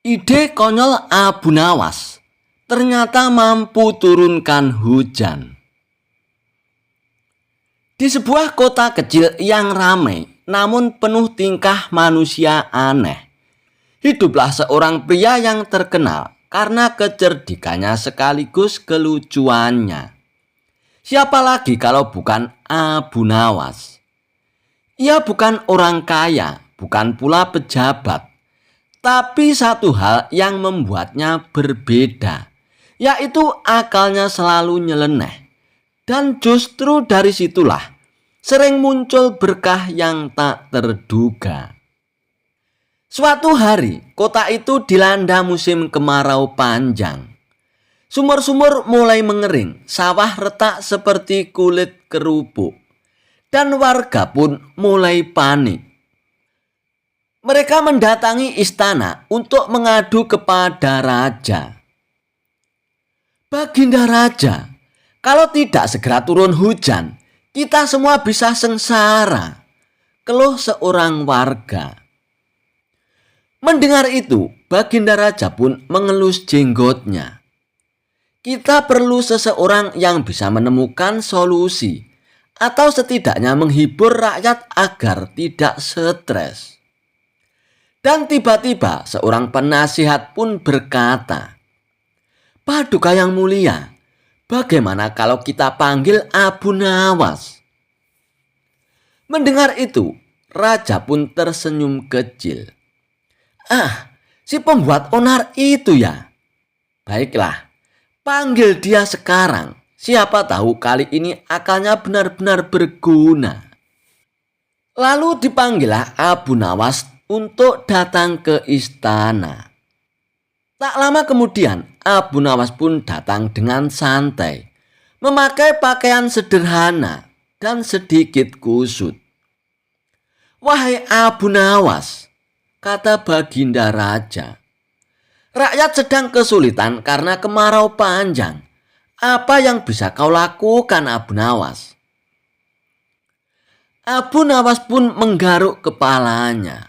Ide konyol Abu Nawas ternyata mampu turunkan hujan. Di sebuah kota kecil yang ramai namun penuh tingkah manusia aneh, hiduplah seorang pria yang terkenal karena kecerdikannya sekaligus kelucuannya. Siapa lagi kalau bukan Abu Nawas? Ia bukan orang kaya, bukan pula pejabat. Tapi satu hal yang membuatnya berbeda, yaitu akalnya selalu nyeleneh. Dan justru dari situlah sering muncul berkah yang tak terduga. Suatu hari, kota itu dilanda musim kemarau panjang. Sumur-sumur mulai mengering, sawah retak seperti kulit kerupuk, dan warga pun mulai panik. Mereka mendatangi istana untuk mengadu kepada raja. Baginda Raja, kalau tidak segera turun hujan, kita semua bisa sengsara, keluh seorang warga. Mendengar itu, Baginda Raja pun mengelus jenggotnya. Kita perlu seseorang yang bisa menemukan solusi, atau setidaknya menghibur rakyat agar tidak stres. Dan tiba-tiba seorang penasihat pun berkata, "Paduka yang mulia, bagaimana kalau kita panggil Abu Nawas?" Mendengar itu, raja pun tersenyum kecil. "Ah, si pembuat onar itu ya. Baiklah, panggil dia sekarang. Siapa tahu kali ini akalnya benar-benar berguna." Lalu dipanggillah Abu Nawas untuk datang ke istana. Tak lama kemudian, Abu Nawas pun datang dengan santai, memakai pakaian sederhana dan sedikit kusut. "Wahai Abu Nawas," kata Baginda Raja, "rakyat sedang kesulitan karena kemarau panjang. Apa yang bisa kau lakukan, Abu Nawas?" Abu Nawas pun menggaruk kepalanya.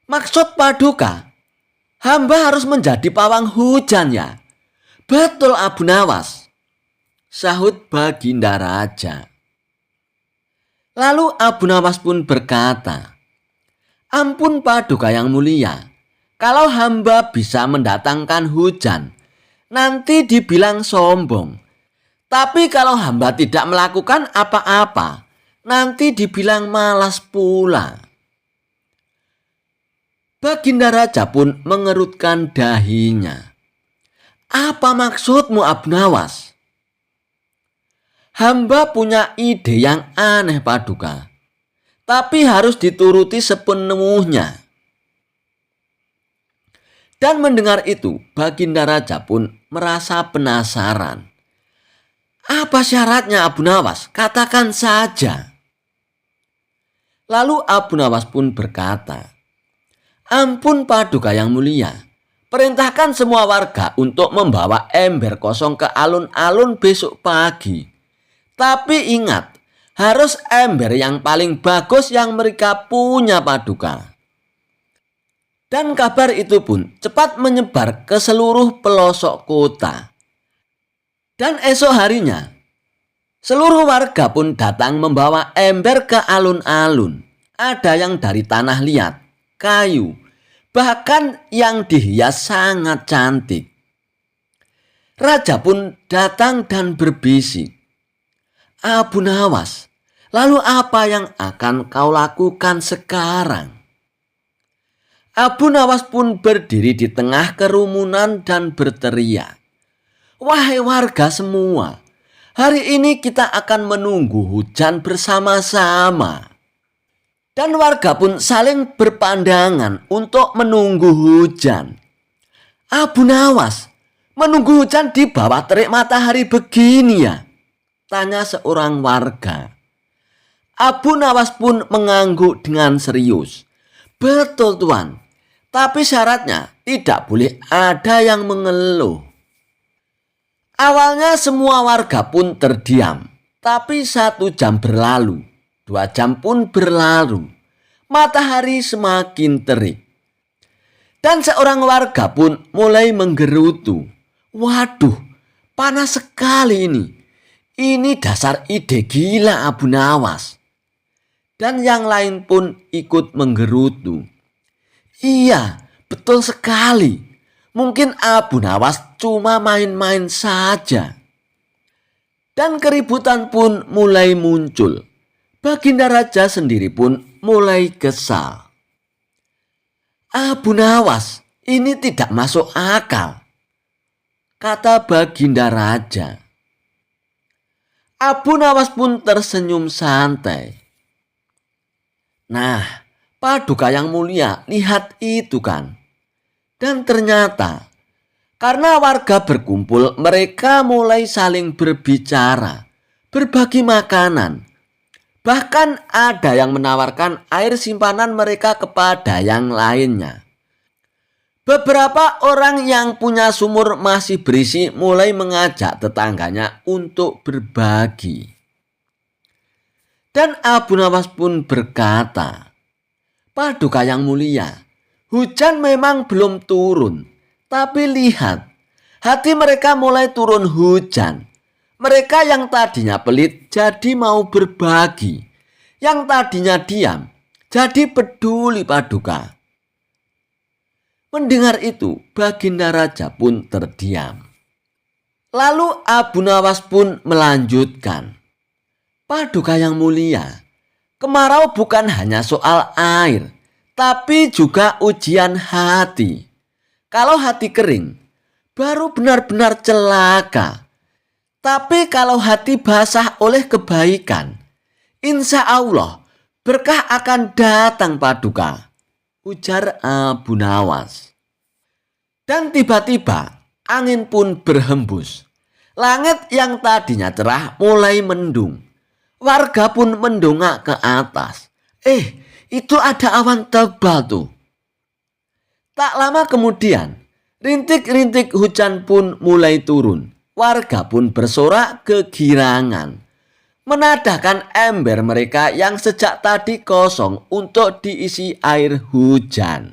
"Maksud Paduka, hamba harus menjadi pawang hujan ya?" "Betul Abu Nawas," sahut Baginda Raja. Lalu Abu Nawas pun berkata, "Ampun Paduka yang mulia, kalau hamba bisa mendatangkan hujan, nanti dibilang sombong. Tapi kalau hamba tidak melakukan apa-apa, nanti dibilang malas pula." Baginda Raja pun mengerutkan dahinya. "Apa maksudmu Abu Nawas?" "Hamba punya ide yang aneh Paduka, tapi harus dituruti sepenuhnya." Dan mendengar itu, Baginda Raja pun merasa penasaran. "Apa syaratnya Abu Nawas? Katakan saja." Lalu Abu Nawas pun berkata, "Ampun Paduka yang mulia, perintahkan semua warga untuk membawa ember kosong ke alun-alun besok pagi. Tapi ingat, harus ember yang paling bagus yang mereka punya Paduka." Dan kabar itu pun cepat menyebar ke seluruh pelosok kota. Dan esok harinya, seluruh warga pun datang membawa ember ke alun-alun. Ada yang dari tanah liat, kayu, bahkan yang dihias sangat cantik. Raja pun datang dan berbisik, "Abu Nawas, lalu apa yang akan kau lakukan sekarang?" Abu Nawas pun berdiri di tengah kerumunan dan berteriak, "Wahai warga semua, hari ini kita akan menunggu hujan bersama-sama." Dan warga pun saling berpandangan untuk menunggu hujan. "Abu Nawas, menunggu hujan di bawah terik matahari begini ya?" tanya seorang warga. Abu Nawas pun mengangguk dengan serius. "Betul Tuan, tapi syaratnya tidak boleh ada yang mengeluh." Awalnya semua warga pun terdiam, tapi 1 jam berlalu. 2 jam pun berlalu. Matahari semakin terik. Dan seorang warga pun mulai menggerutu. Waduh, panas sekali ini. Ini dasar ide gila Abu Nawas. Dan yang lain pun ikut menggerutu. Iya, betul sekali. Mungkin Abu Nawas cuma main-main saja. Dan keributan pun mulai muncul. Baginda Raja sendiri pun mulai kesal. Abu Nawas, ini tidak masuk akal, kata Baginda Raja. Abu Nawas pun tersenyum santai. Nah, Paduka yang mulia, lihat itu kan. Dan ternyata karena warga berkumpul, mereka mulai saling berbicara, berbagi makanan. Bahkan ada yang menawarkan air simpanan mereka kepada yang lainnya. Beberapa orang yang punya sumur masih berisi mulai mengajak tetangganya untuk berbagi. Dan Abu Nawas pun berkata, Paduka yang mulia, hujan memang belum turun, tapi lihat, hati mereka mulai turun hujan. Mereka yang tadinya pelit jadi mau berbagi, yang tadinya diam jadi peduli Paduka. Mendengar itu, Baginda Raja pun terdiam. Lalu Abu Nawas pun melanjutkan, Paduka yang mulia, kemarau bukan hanya soal air, tapi juga ujian hati. Kalau hati kering, baru benar-benar celaka. Tapi kalau hati basah oleh kebaikan, insya Allah berkah akan datang Paduka, ujar Abu Nawas. Dan tiba-tiba angin pun berhembus. Langit yang tadinya cerah mulai mendung. Warga pun mendongak ke atas. Itu ada awan tebal tuh. Tak lama kemudian, rintik-rintik hujan pun mulai turun. Warga pun bersorak kegirangan. Menadahkan ember mereka yang sejak tadi kosong untuk diisi air hujan.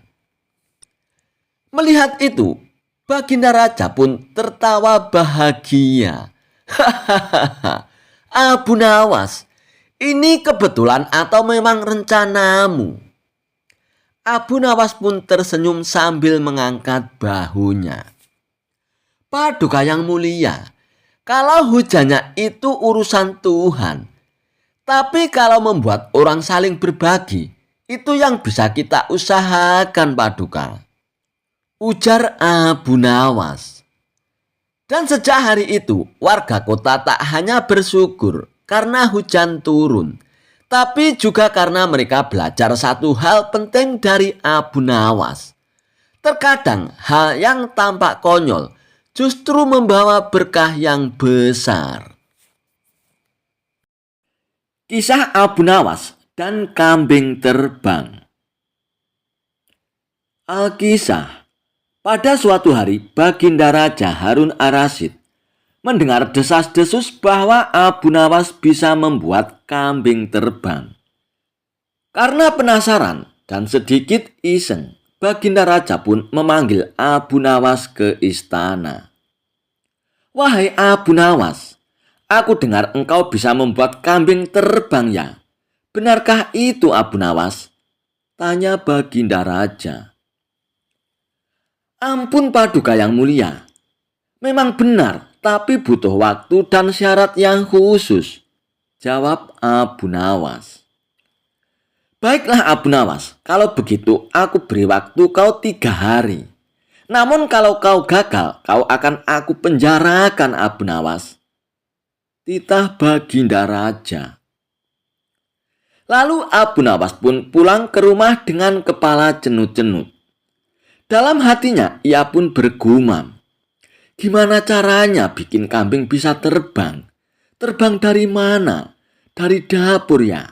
Melihat itu, Baginda Raja pun tertawa bahagia. Hahaha, Abu Nawas, ini kebetulan atau memang rencanamu? Abu Nawas pun tersenyum sambil mengangkat bahunya. Paduka yang mulia, kalau hujannya itu urusan Tuhan. Tapi kalau membuat orang saling berbagi, itu yang bisa kita usahakan Paduka, ujar Abu Nawas. Dan sejak hari itu, warga kota tak hanya bersyukur karena hujan turun, tapi juga karena mereka belajar satu hal penting dari Abu Nawas. Terkadang hal yang tampak konyol justru membawa berkah yang besar. Kisah Abu Nawas dan kambing terbang. Alkisah. Pada suatu hari, Baginda Raja Harun Ar-Rasyid mendengar desas-desus bahwa Abu Nawas bisa membuat kambing terbang. Karena penasaran dan sedikit iseng, Baginda Raja pun memanggil Abu Nawas ke istana. Wahai Abu Nawas, aku dengar engkau bisa membuat kambing terbang ya. Benarkah itu Abu Nawas? Tanya Baginda Raja. Ampun Paduka yang mulia, memang benar, tapi butuh waktu dan syarat yang khusus, jawab Abu Nawas. Baiklah Abu Nawas, kalau begitu aku beri waktu kau 3 hari. Namun kalau kau gagal, kau akan aku penjarakan Abu Nawas, titah Baginda Raja. Lalu Abu Nawas pun pulang ke rumah dengan kepala cenut-cenut. Dalam hatinya ia pun bergumam, gimana caranya bikin kambing bisa terbang? Terbang dari mana? Dari dapur ya?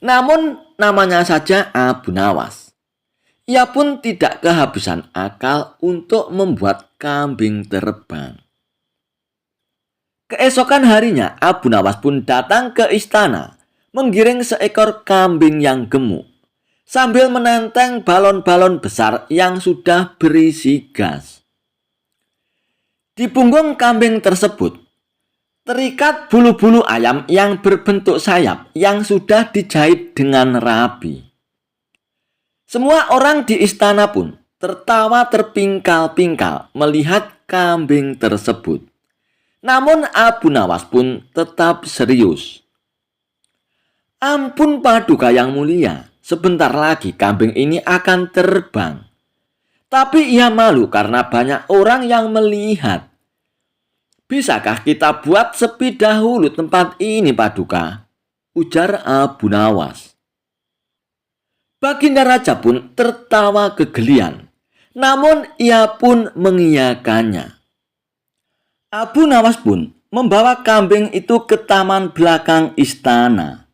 Namun namanya saja Abu Nawas. Ia pun tidak kehabisan akal untuk membuat kambing terbang. Keesokan harinya Abu Nawas pun datang ke istana, menggiring seekor kambing yang gemuk. sambil menenteng balon-balon besar yang sudah berisi gas. Di punggung kambing tersebut terikat bulu-bulu ayam yang berbentuk sayap yang sudah dijahit dengan rapi. Semua orang di istana pun tertawa terpingkal-pingkal melihat kambing tersebut. Namun Abu Nawas pun tetap serius. Ampun Paduka yang mulia, sebentar lagi kambing ini akan terbang. Tapi ia malu karena banyak orang yang melihat. Bisakah kita buat sepi dahulu tempat ini, Paduka? Ujar Abu Nawas. Baginda Raja pun tertawa kegelian, namun ia pun mengiyakannya. Abu Nawas pun membawa kambing itu ke taman belakang istana.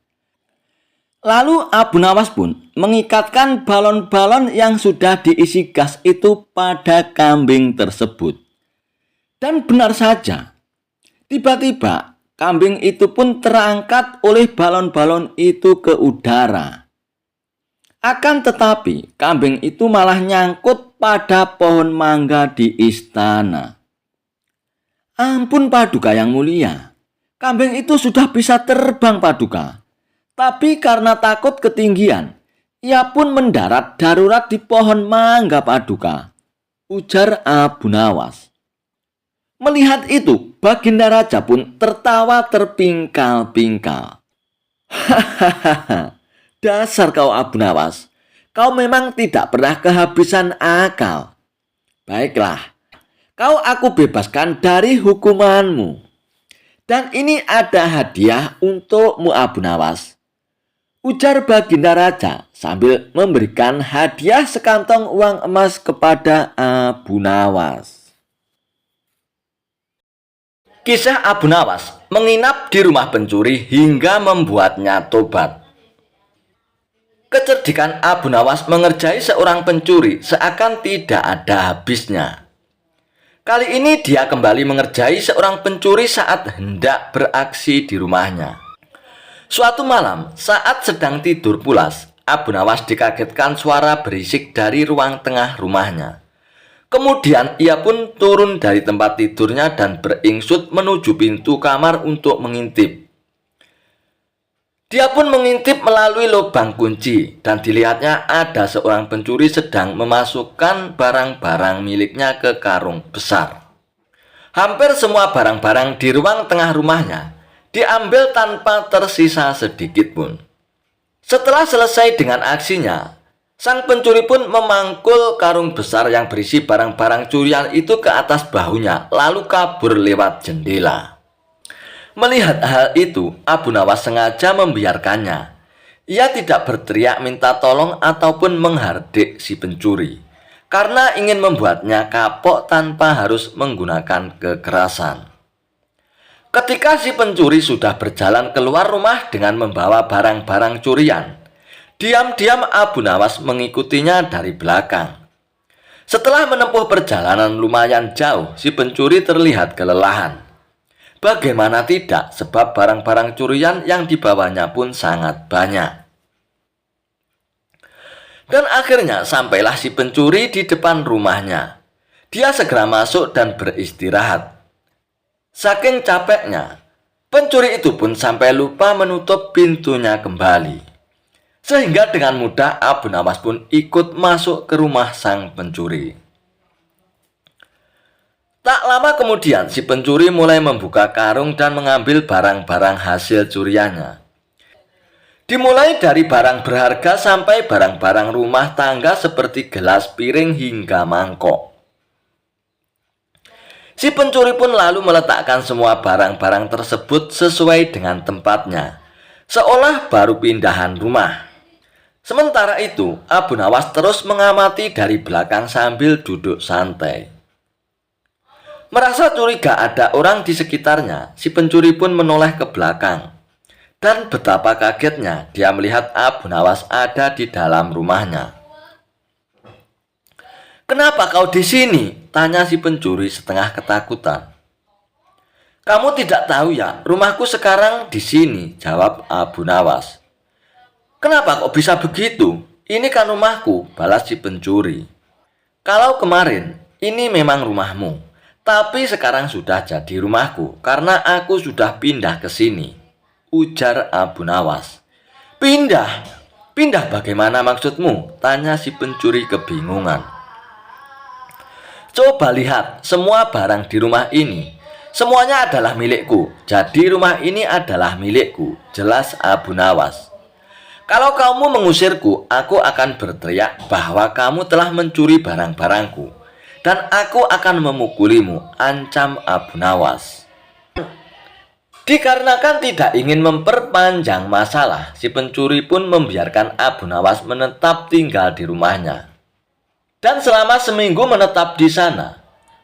Lalu Abu Nawas pun mengikatkan balon-balon yang sudah diisi gas itu pada kambing tersebut. Dan benar saja, tiba-tiba kambing itu pun terangkat oleh balon-balon itu ke udara. Akan tetapi kambing itu malah nyangkut pada pohon mangga di istana. Ampun Paduka yang mulia, kambing itu sudah bisa terbang Paduka. Tapi karena takut ketinggian, ia pun mendarat darurat di pohon mangga Paduka, ujar Abu Nawas. Melihat itu, Baginda Raja pun tertawa terpingkal-pingkal. Hahaha, dasar kau Abu Nawas, kau memang tidak pernah kehabisan akal. Baiklah, kau aku bebaskan dari hukumanmu. Dan ini ada hadiah untukmu Abu Nawas, ujar Baginda Raja sambil memberikan hadiah sekantong uang emas kepada Abu Nawas. Kisah Abu Nawas menginap di rumah pencuri hingga membuatnya tobat. Kecerdikan Abu Nawas mengerjai seorang pencuri seakan tidak ada habisnya. Kali ini dia kembali mengerjai seorang pencuri saat hendak beraksi di rumahnya. Suatu malam, saat sedang tidur pulas, Abu Nawas dikagetkan suara berisik dari ruang tengah rumahnya. Kemudian ia pun turun dari tempat tidurnya dan beringsut menuju pintu kamar untuk mengintip. Dia pun mengintip melalui lubang kunci dan dilihatnya ada seorang pencuri sedang memasukkan barang-barang miliknya ke karung besar. Hampir semua barang-barang di ruang tengah rumahnya diambil tanpa tersisa sedikit pun. Setelah selesai dengan aksinya, sang pencuri pun memangkul karung besar yang berisi barang-barang curian itu ke atas bahunya, lalu kabur lewat jendela. Melihat hal itu, Abu Nawas sengaja membiarkannya. Ia tidak berteriak minta tolong ataupun menghardik si pencuri, karena ingin membuatnya kapok tanpa harus menggunakan kekerasan. Ketika si pencuri sudah berjalan keluar rumah dengan membawa barang-barang curian, diam-diam Abu Nawas mengikutinya dari belakang. Setelah menempuh perjalanan lumayan jauh, si pencuri terlihat kelelahan. Bagaimana tidak, sebab barang-barang curian yang dibawanya pun sangat banyak. Dan akhirnya sampailah si pencuri di depan rumahnya. Dia segera masuk dan beristirahat. Saking capeknya, pencuri itu pun sampai lupa menutup pintunya kembali. Sehingga dengan mudah Abu Nawas pun ikut masuk ke rumah sang pencuri. Tak lama kemudian si pencuri mulai membuka karung dan mengambil barang-barang hasil curiannya. Dimulai dari barang berharga sampai barang-barang rumah tangga seperti gelas, piring, hingga mangkok. Si pencuri pun lalu meletakkan semua barang-barang tersebut sesuai dengan tempatnya, seolah baru pindahan rumah. Sementara itu, Abu Nawas terus mengamati dari belakang sambil duduk santai. Merasa curiga ada orang di sekitarnya, si pencuri pun menoleh ke belakang. Dan betapa kagetnya dia melihat Abu Nawas ada di dalam rumahnya. "Kenapa kau di sini?" tanya si pencuri setengah ketakutan. "Kamu tidak tahu ya, rumahku sekarang di sini," jawab Abu Nawas. "Kenapa kok bisa begitu? "Ini kan rumahku," balas si pencuri. "Kalau kemarin ini memang rumahmu, tapi sekarang sudah jadi rumahku karena aku sudah pindah ke sini," ujar Abu Nawas. "Pindah? Pindah bagaimana maksudmu?" tanya si pencuri kebingungan. "Coba lihat semua barang di rumah ini. Semuanya adalah milikku, jadi rumah ini adalah milikku," jelas Abu Nawas. "Kalau kamu mengusirku, aku akan berteriak bahwa kamu telah mencuri barang-barangku. Dan aku akan memukulimu," ancam Abu Nawas. Dikarenakan tidak ingin memperpanjang masalah, si pencuri pun membiarkan Abu Nawas menetap tinggal di rumahnya. Dan selama seminggu menetap di sana,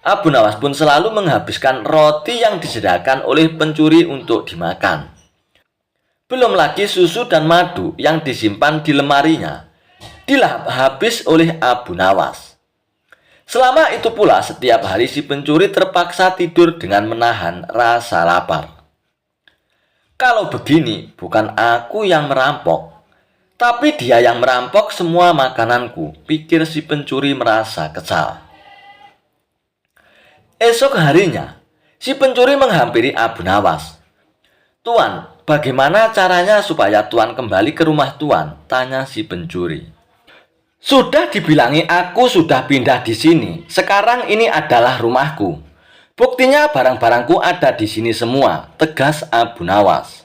Abu Nawas pun selalu menghabiskan roti yang disediakan oleh pencuri untuk dimakan. Belum lagi susu dan madu yang disimpan di lemarinya dilahap habis oleh Abu Nawas. Selama itu pula setiap hari si pencuri terpaksa tidur dengan menahan rasa lapar. "Kalau begini bukan aku yang merampok, tapi dia yang merampok semua makananku," pikir si pencuri merasa kesal. Esok harinya, si pencuri menghampiri Abu Nawas. "Tuan, bagaimana caranya supaya Tuan kembali ke rumah Tuan?" tanya si pencuri. "Sudah dibilangi aku sudah pindah di sini. Sekarang ini adalah rumahku. Buktinya barang-barangku ada di sini semua," tegas Abu Nawas.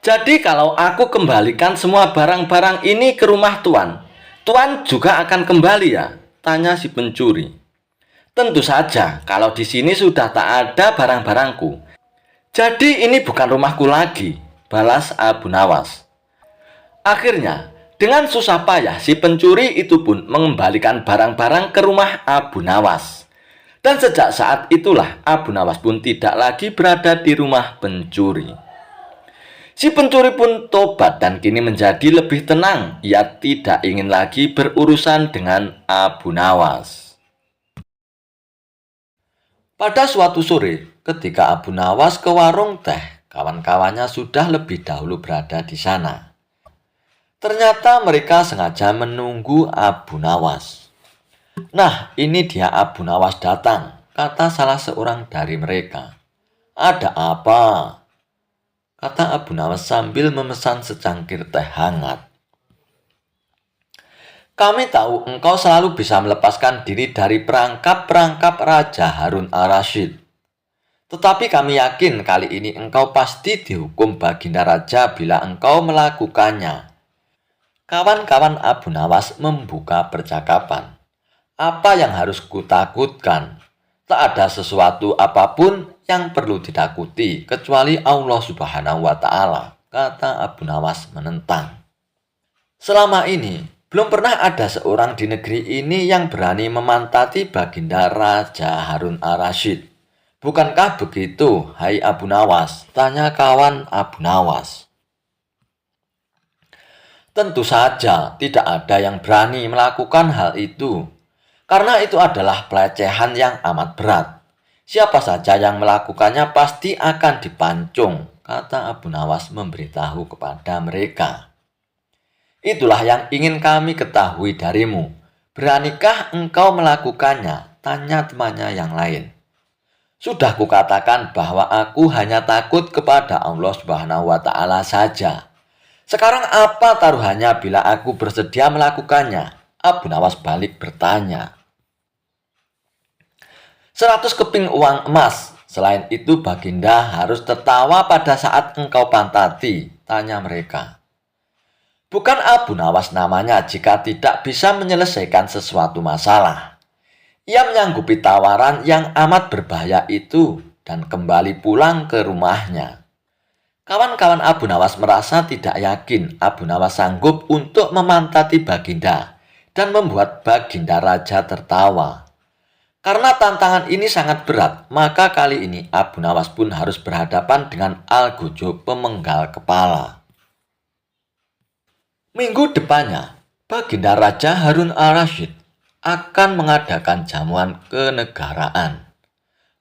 "Jadi kalau aku kembalikan semua barang-barang ini ke rumah Tuan, Tuan juga akan kembali ya?" tanya si pencuri. "Tentu saja, kalau di sini sudah tak ada barang-barangku. Jadi ini bukan rumahku lagi," balas Abu Nawas. Akhirnya, dengan susah payah si pencuri itu pun mengembalikan barang-barang ke rumah Abu Nawas. Dan sejak saat itulah Abu Nawas pun tidak lagi berada di rumah pencuri. Si pencuri pun tobat dan kini menjadi lebih tenang. Ia tidak ingin lagi berurusan dengan Abu Nawas. Pada suatu sore, ketika Abu Nawas ke warung teh, kawan-kawannya sudah lebih dahulu berada di sana. Ternyata mereka sengaja menunggu Abu Nawas. "Nah, ini dia Abu Nawas datang," kata salah seorang dari mereka. "Ada apa?" kata Abu Nawas sambil memesan secangkir teh hangat. "Kami tahu engkau selalu bisa melepaskan diri dari perangkap-perangkap Raja Harun al-Rasyid. Tetapi kami yakin kali ini engkau pasti dihukum Baginda Raja bila engkau melakukannya." Kawan-kawan Abu Nawas membuka percakapan. "Apa yang harus kutakutkan? Tak ada sesuatu apapun yang perlu ditakuti kecuali Allah Subhanahu wa Ta'ala," kata Abu Nawas menentang. "Selama ini belum pernah ada seorang di negeri ini yang berani memantati Baginda Raja Harun al-Rasyid. Bukankah begitu, hai Abu Nawas?" tanya kawan Abu Nawas. "Tentu saja tidak ada yang berani melakukan hal itu, karena itu adalah pelecehan yang amat berat. Siapa saja yang melakukannya pasti akan dipancung," kata Abu Nawas memberitahu kepada mereka. "Itulah yang ingin kami ketahui darimu. Beranikah engkau melakukannya?" tanya temannya yang lain. "Sudah kukatakan bahwa aku hanya takut kepada Allah Subhanahu wa Ta'ala saja. Sekarang apa taruhannya bila aku bersedia melakukannya?" Abu Nawas balik bertanya. "100 keping uang emas. Selain itu Baginda harus tertawa pada saat engkau pantati," tanya mereka. Bukan Abu Nawas namanya jika tidak bisa menyelesaikan sesuatu masalah. Ia menyanggupi tawaran yang amat berbahaya itu dan kembali pulang ke rumahnya. Kawan-kawan Abu Nawas merasa tidak yakin Abu Nawas sanggup untuk memantati Baginda dan membuat Baginda Raja tertawa. Karena tantangan ini sangat berat, maka kali ini Abu Nawas pun harus berhadapan dengan Al-Ghujub pemenggal kepala. Minggu depannya, Baginda Raja Harun al-Rasyid akan mengadakan jamuan kenegaraan.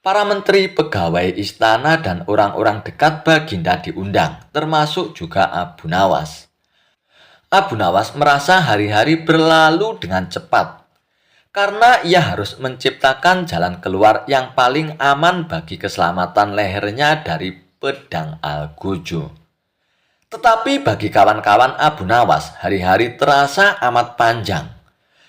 Para menteri, pegawai istana, dan orang-orang dekat Baginda diundang, termasuk juga Abu Nawas. Abu Nawas merasa hari-hari berlalu dengan cepat karena ia harus menciptakan jalan keluar yang paling aman bagi keselamatan lehernya dari pedang Algojo. Tetapi bagi kawan-kawan Abu Nawas, hari-hari terasa amat panjang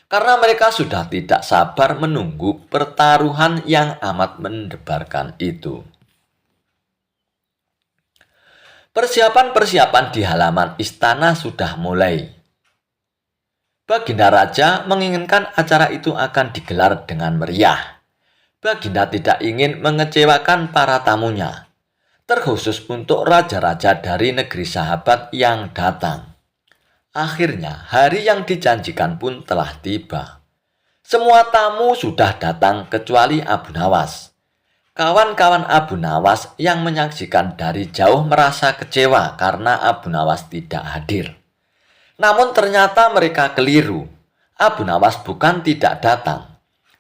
karena mereka sudah tidak sabar menunggu pertaruhan yang amat mendebarkan itu. Persiapan-persiapan di halaman istana sudah mulai. Baginda Raja menginginkan acara itu akan digelar dengan meriah. Baginda tidak ingin mengecewakan para tamunya, terkhusus untuk raja-raja dari negeri sahabat yang datang. Akhirnya, hari yang dijanjikan pun telah tiba. Semua tamu sudah datang kecuali Abu Nawas. Kawan-kawan Abu Nawas yang menyaksikan dari jauh merasa kecewa karena Abu Nawas tidak hadir. Namun ternyata mereka keliru. Abu Nawas bukan tidak datang,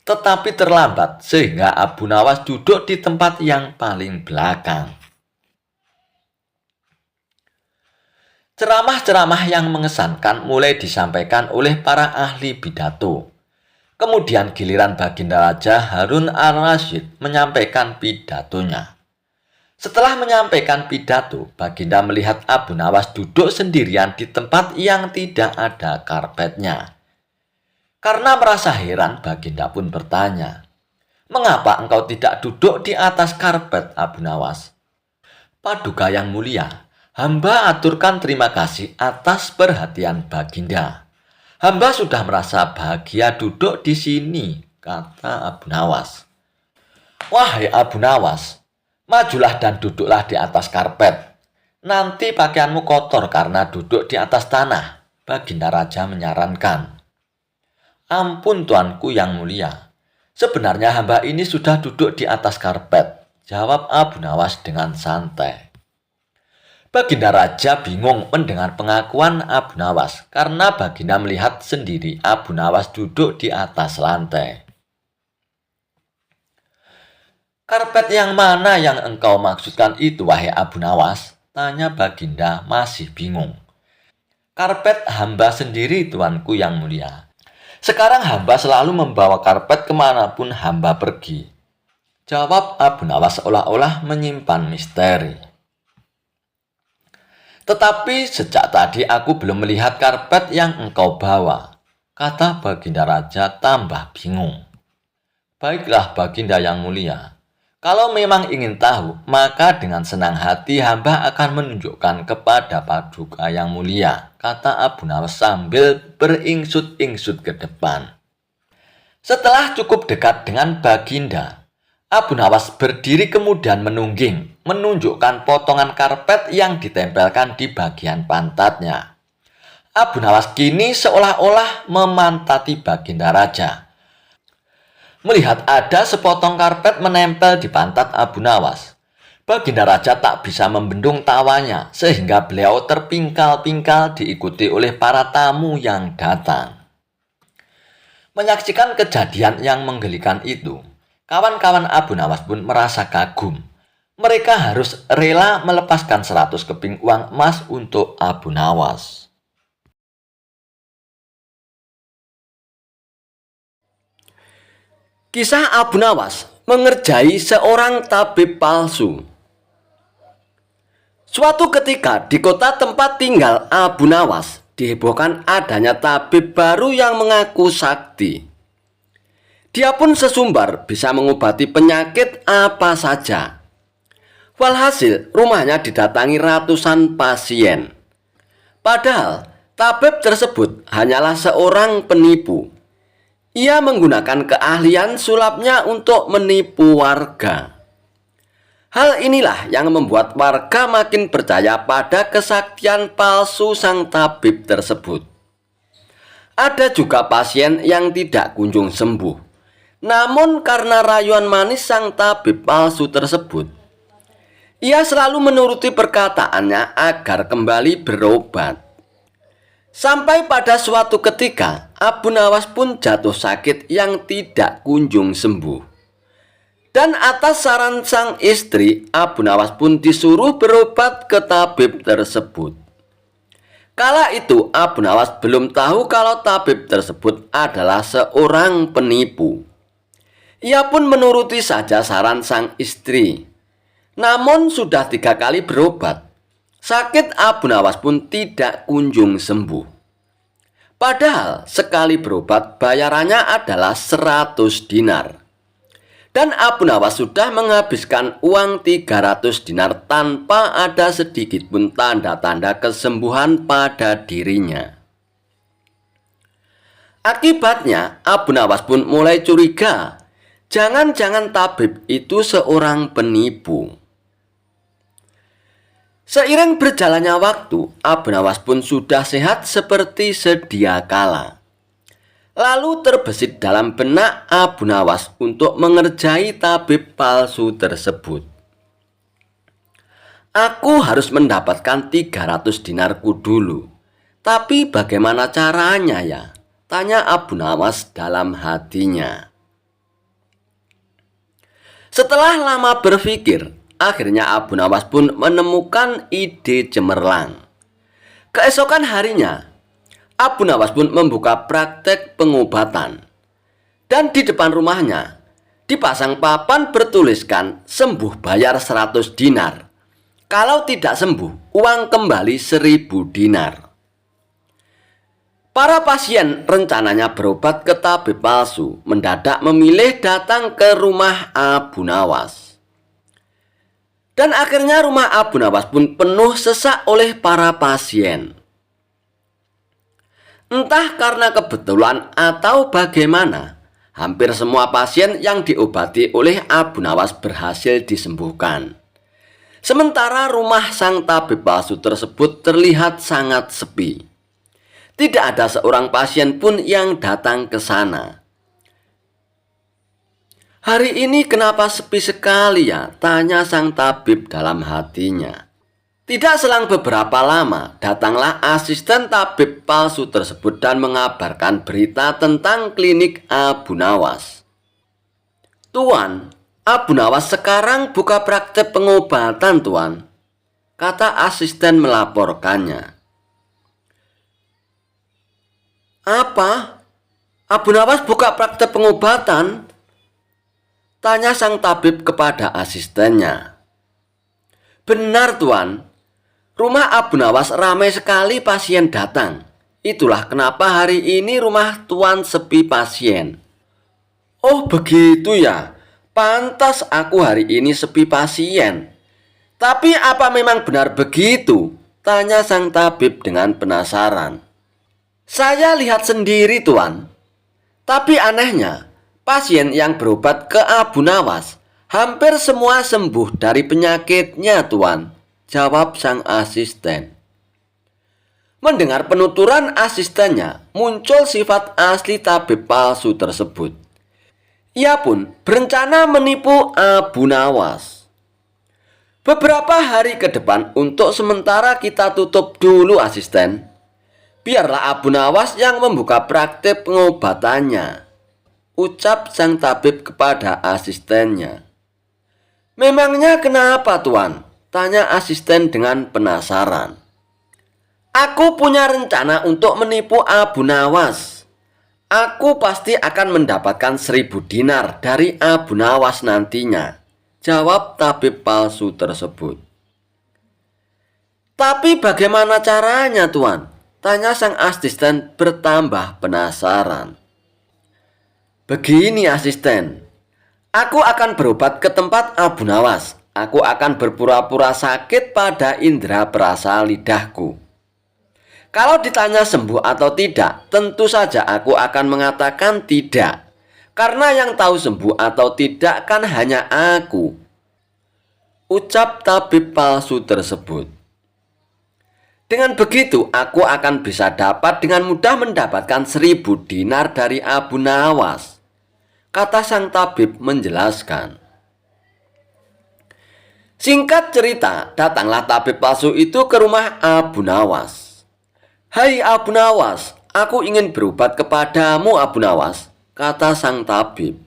tetapi terlambat sehingga Abu Nawas duduk di tempat yang paling belakang. Ceramah-ceramah yang mengesankan mulai disampaikan oleh para ahli pidato. Kemudian giliran Baginda Raja Harun al-Rasyid menyampaikan pidatonya. Setelah menyampaikan pidato, Baginda melihat Abu Nawas duduk sendirian di tempat yang tidak ada karpetnya. Karena merasa heran, Baginda pun bertanya, "Mengapa engkau tidak duduk di atas karpet, Abu Nawas?" "Paduka yang mulia, hamba aturkan terima kasih atas perhatian Baginda. Hamba sudah merasa bahagia duduk di sini," kata Abu Nawas. "Wahai Abu Nawas, majulah dan duduklah di atas karpet. Nanti pakaianmu kotor karena duduk di atas tanah," Baginda Raja menyarankan. "Ampun tuanku yang mulia, sebenarnya hamba ini sudah duduk di atas karpet," jawab Abu Nawas dengan santai. Baginda Raja bingung mendengar pengakuan Abu Nawas karena Baginda melihat sendiri Abu Nawas duduk di atas lantai. "Karpet yang mana yang engkau maksudkan itu, wahai Abu Nawas?" tanya Baginda masih bingung. "Karpet hamba sendiri, tuanku yang mulia. Sekarang hamba selalu membawa karpet kemanapun hamba pergi," jawab Abu Nawas seolah-olah menyimpan misteri. "Tetapi sejak tadi aku belum melihat karpet yang engkau bawa," kata Baginda Raja tambah bingung. "Baiklah Baginda yang mulia, kalau memang ingin tahu, maka dengan senang hati hamba akan menunjukkan kepada Paduka yang mulia," kata Abu Nawas sambil beringsut-ingsut ke depan. Setelah cukup dekat dengan Baginda, Abu Nawas berdiri kemudian menungging, menunjukkan potongan karpet yang ditempelkan di bagian pantatnya. Abu Nawas kini seolah-olah memantati Baginda Raja. Melihat ada sepotong karpet menempel di pantat Abu Nawas, Baginda Raja tak bisa membendung tawanya sehingga beliau terpingkal-pingkal diikuti oleh para tamu yang datang. Menyaksikan kejadian yang menggelikan itu, kawan-kawan Abu Nawas pun merasa kagum. Mereka harus rela melepaskan 100 keping uang emas untuk Abu Nawas. Kisah Abu Nawas mengerjai seorang tabib palsu. Suatu ketika di kota tempat tinggal Abu Nawas dihebohkan adanya tabib baru yang mengaku sakti. Dia pun sesumbar bisa mengobati penyakit apa saja. Walhasil rumahnya didatangi ratusan pasien. Padahal tabib tersebut hanyalah seorang penipu. Ia menggunakan keahlian sulapnya untuk menipu warga. Hal inilah yang membuat warga makin percaya pada kesaktian palsu sang tabib tersebut. Ada juga pasien yang tidak kunjung sembuh. Namun karena rayuan manis sang tabib palsu tersebut, ia selalu menuruti perkataannya agar kembali berobat. Sampai pada suatu ketika, Abu Nawas pun jatuh sakit yang tidak kunjung sembuh. Dan atas saran sang istri, Abu Nawas pun disuruh berobat ke tabib tersebut. Kala itu Abu Nawas belum tahu kalau tabib tersebut adalah seorang penipu. Ia pun menuruti saja saran sang istri. Namun sudah 3 kali berobat, sakit Abu Nawas pun tidak kunjung sembuh. Padahal sekali berobat bayarannya adalah 100 dinar. Dan Abu Nawas sudah menghabiskan uang 300 dinar tanpa ada sedikit pun tanda-tanda kesembuhan pada dirinya. Akibatnya Abu Nawas pun mulai curiga, jangan-jangan tabib itu seorang penipu. Seiring berjalannya waktu, Abu Nawas pun sudah sehat seperti sedia kala. Lalu terbesit dalam benak Abu Nawas untuk mengerjai tabib palsu tersebut. Aku harus mendapatkan 300 dinarku dulu. Tapi bagaimana caranya ya? Tanya Abu Nawas dalam hatinya. Setelah lama berpikir, akhirnya Abu Nawas pun menemukan ide cemerlang. Keesokan harinya, Abu Nawas pun membuka praktek pengobatan. Dan di depan rumahnya dipasang papan bertuliskan sembuh bayar 100 dinar. Kalau tidak sembuh, uang kembali 1000 dinar. Para pasien rencananya berobat ke tabib palsu mendadak memilih datang ke rumah Abu Nawas. Dan akhirnya rumah Abu Nawas pun penuh sesak oleh para pasien. Entah karena kebetulan atau bagaimana, hampir semua pasien yang diobati oleh Abu Nawas berhasil disembuhkan. Sementara rumah sang tabib palsu tersebut terlihat sangat sepi. Tidak ada seorang pasien pun yang datang ke sana. Hari ini kenapa sepi sekali ya? Tanya sang tabib dalam hatinya. Tidak selang beberapa lama, datanglah asisten tabib palsu tersebut dan mengabarkan berita tentang klinik Abu Nawas. Tuan, Abu Nawas sekarang buka praktek pengobatan, Tuan, kata asisten melaporkannya. Apa? Abu Nawas buka praktek pengobatan? Tanya sang tabib kepada asistennya. Benar, Tuan. Rumah Abu Nawas ramai sekali pasien datang. Itulah kenapa hari ini rumah Tuan sepi pasien. Oh begitu ya. Pantas aku hari ini sepi pasien. Tapi apa memang benar begitu? Tanya sang tabib dengan penasaran. Saya lihat sendiri, Tuan. Tapi anehnya, pasien yang berobat ke Abu Nawas hampir semua sembuh dari penyakitnya, Tuan, jawab sang asisten. Mendengar penuturan asistennya, muncul sifat asli tabib palsu tersebut. Ia pun berencana menipu Abu Nawas. Beberapa hari ke depan untuk sementara kita tutup dulu, asisten. Biarlah Abu Nawas yang membuka praktek pengobatannya, ucap sang tabib kepada asistennya. Memangnya kenapa, Tuan? Tanya asisten dengan penasaran. Aku punya rencana untuk menipu Abu Nawas. Aku pasti akan mendapatkan 1000 dinar dari Abu Nawas nantinya, jawab tabib palsu tersebut. Tapi bagaimana caranya, Tuan? Tanya sang asisten bertambah penasaran. Begini, asisten. Aku akan berobat ke tempat Abu Nawas. Aku akan berpura-pura sakit pada indera perasa lidahku. Kalau ditanya sembuh atau tidak, tentu saja aku akan mengatakan tidak. Karena yang tahu sembuh atau tidak kan hanya aku, ucap tabib palsu tersebut. Dengan begitu, aku akan bisa dapat dengan mudah mendapatkan 1000 dinar dari Abu Nawas, kata sang tabib menjelaskan. Singkat cerita, datanglah tabib palsu itu ke rumah Abu Nawas. Hai Abu Nawas, aku ingin berobat kepadamu, Abu Nawas, kata sang tabib.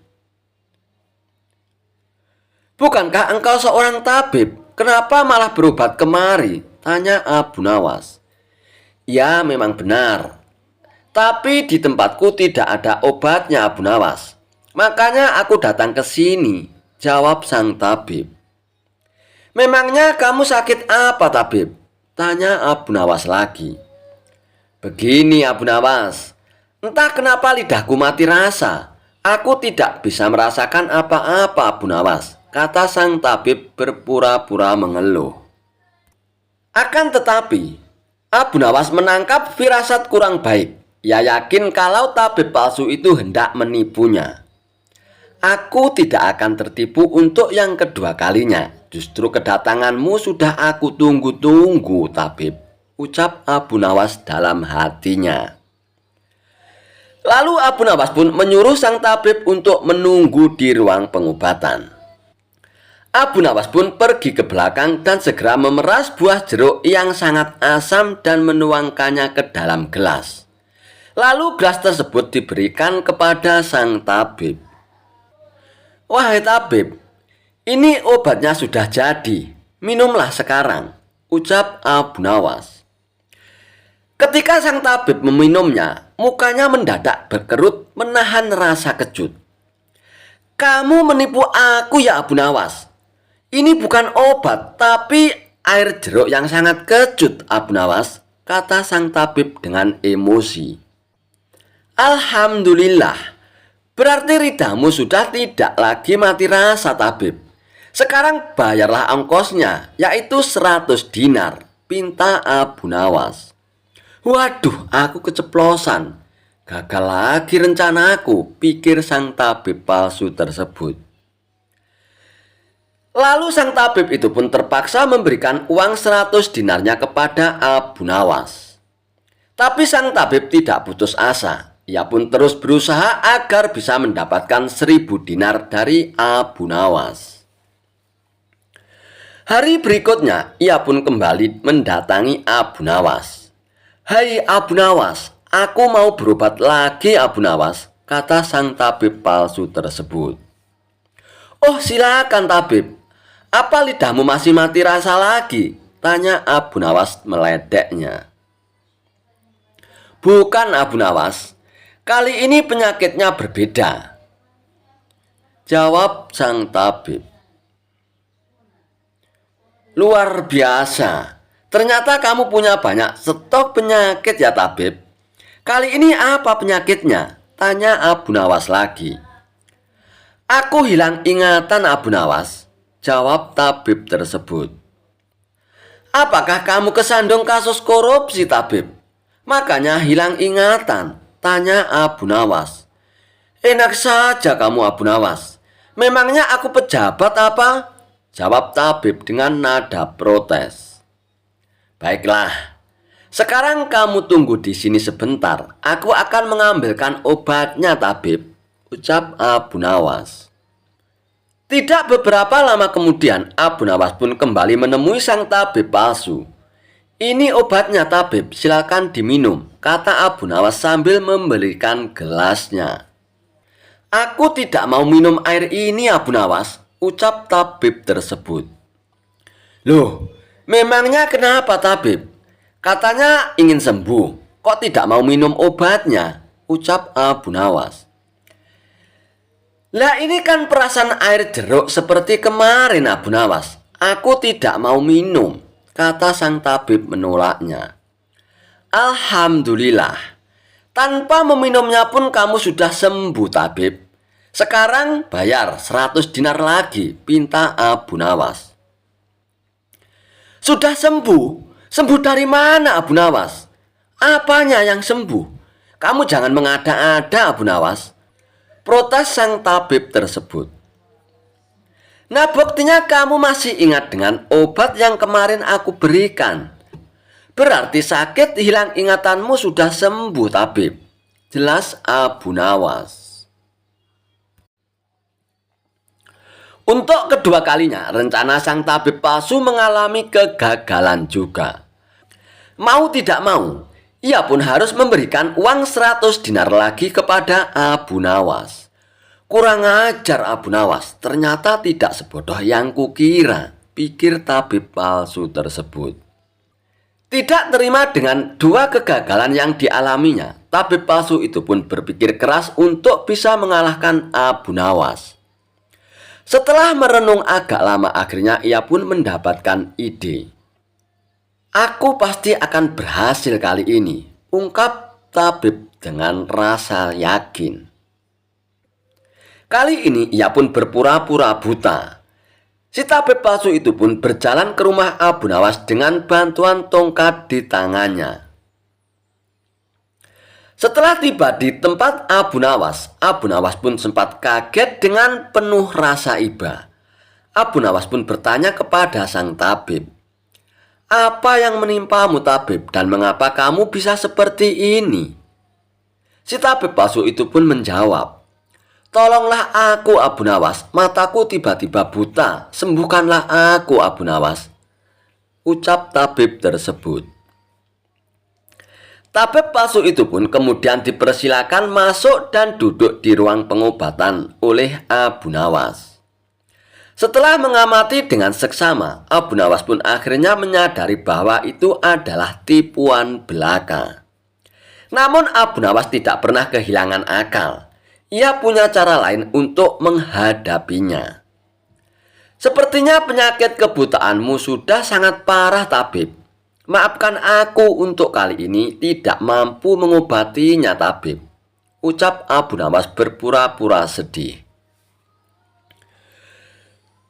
Bukankah engkau seorang tabib? Kenapa malah berobat kemari? Tanya Abu Nawas. Ya, memang benar. Tapi di tempatku tidak ada obatnya, Abu Nawas. Makanya aku datang ke sini, jawab sang tabib. Memangnya kamu sakit apa, tabib? Tanya Abu Nawas lagi. Begini, Abu Nawas. Entah kenapa lidahku mati rasa. Aku tidak bisa merasakan apa-apa, Abu Nawas, kata sang tabib berpura-pura mengeluh. Akan tetapi, Abu Nawas menangkap firasat kurang baik. Ia yakin kalau tabib palsu itu hendak menipunya. Aku tidak akan tertipu untuk yang kedua kalinya. Justru kedatanganmu sudah aku tunggu-tunggu, tabib, ucap Abu Nawas dalam hatinya. Lalu Abu Nawas pun menyuruh sang tabib untuk menunggu di ruang pengobatan. Abu Nawas pun pergi ke belakang dan segera memeras buah jeruk yang sangat asam dan menuangkannya ke dalam gelas. Lalu gelas tersebut diberikan kepada sang tabib. Wahai tabib, ini obatnya sudah jadi. Minumlah sekarang, ucap Abu Nawas. Ketika sang tabib meminumnya, mukanya mendadak berkerut menahan rasa kejut. Kamu menipu aku ya, Abu Nawas. Ini bukan obat, tapi air jeruk yang sangat kecut, Abu Nawas, kata sang tabib dengan emosi. Alhamdulillah, berarti lidahmu sudah tidak lagi mati rasa, tabib. Sekarang bayarlah ongkosnya, yaitu 100 dinar, pinta Abu Nawas. Waduh, aku keceplosan. Gagal lagi rencanaku, pikir sang tabib palsu tersebut. Lalu sang tabib itu pun terpaksa memberikan uang 100 dinarnya kepada Abu Nawas. Tapi sang tabib tidak putus asa. Ia pun terus berusaha agar bisa mendapatkan 1000 dinar dari Abu Nawas. Hari berikutnya, ia pun kembali mendatangi Abu Nawas. Hai Abu Nawas, aku mau berobat lagi, Abu Nawas, kata sang tabib palsu tersebut. Oh, silakan tabib. Apa lidahmu masih mati rasa lagi? Tanya Abu Nawas meledeknya. Bukan, Abu Nawas. Kali ini penyakitnya berbeda, jawab sang tabib. Luar biasa. Ternyata kamu punya banyak stok penyakit ya, tabib. Kali ini apa penyakitnya? Tanya Abu Nawas lagi. Aku hilang ingatan, Abu Nawas, jawab tabib tersebut. Apakah kamu kesandung kasus korupsi, tabib? Makanya hilang ingatan, tanya Abu Nawas. Enak saja kamu, Abu Nawas. Memangnya aku pejabat apa? Jawab tabib dengan nada protes. Baiklah, sekarang kamu tunggu di sini sebentar. Aku akan mengambilkan obatnya, tabib, ucap Abu Nawas. Tidak beberapa lama kemudian, Abu Nawas pun kembali menemui sang tabib palsu. Ini obatnya, tabib, silakan diminum, kata Abu Nawas sambil memberikan gelasnya. Aku tidak mau minum air ini, Abu Nawas, ucap tabib tersebut. Loh, memangnya kenapa, tabib? Katanya ingin sembuh, kok tidak mau minum obatnya, ucap Abu Nawas. Lah ini kan perasan air jeruk seperti kemarin, Abu Nawas. Aku tidak mau minum, kata sang tabib menolaknya. Alhamdulillah, tanpa meminumnya pun kamu sudah sembuh, tabib. Sekarang bayar 100 dinar lagi, pinta Abu Nawas. Sudah sembuh? Sembuh dari mana, Abu Nawas? Apanya yang sembuh? Kamu jangan mengada-ada, Abu Nawas, protes sang tabib tersebut. Nah, buktinya kamu masih ingat dengan obat yang kemarin aku berikan. Berarti sakit hilang ingatanmu sudah sembuh, tabib, jelas Abu Nawas. Untuk kedua kalinya, rencana sang tabib palsu mengalami kegagalan juga. Mau tidak mau, ia pun harus memberikan uang 100 dinar lagi kepada Abu Nawas. Kurang ajar Abu Nawas, ternyata tidak sebodoh yang kukira, pikir tabib palsu tersebut. Tidak terima dengan dua kegagalan yang dialaminya, tabib palsu itu pun berpikir keras untuk bisa mengalahkan Abu Nawas. Setelah merenung agak lama, akhirnya ia pun mendapatkan ide. "Aku pasti akan berhasil kali ini," ungkap tabib dengan rasa yakin. Kali ini ia pun berpura-pura buta. Si tabib palsu itu pun berjalan ke rumah Abu Nawas dengan bantuan tongkat di tangannya. Setelah tiba di tempat Abu Nawas pun sempat kaget dengan penuh rasa iba. Abu Nawas pun bertanya kepada sang tabib, "Apa yang menimpamu, tabib, dan mengapa kamu bisa seperti ini?" Si tabib palsu itu pun menjawab, "Tolonglah aku, Abu Nawas, mataku tiba-tiba buta, sembuhkanlah aku, Abu Nawas," ucap tabib tersebut. Tabib palsu itu pun kemudian dipersilakan masuk dan duduk di ruang pengobatan oleh Abu Nawas. Setelah mengamati dengan seksama, Abu Nawas pun akhirnya menyadari bahwa itu adalah tipuan belaka. Namun Abu Nawas tidak pernah kehilangan akal. Ia punya cara lain untuk menghadapinya. "Sepertinya penyakit kebutaanmu sudah sangat parah, tabib. Maafkan aku untuk kali ini tidak mampu mengobatinya, tabib," ucap Abu Nawas berpura-pura sedih.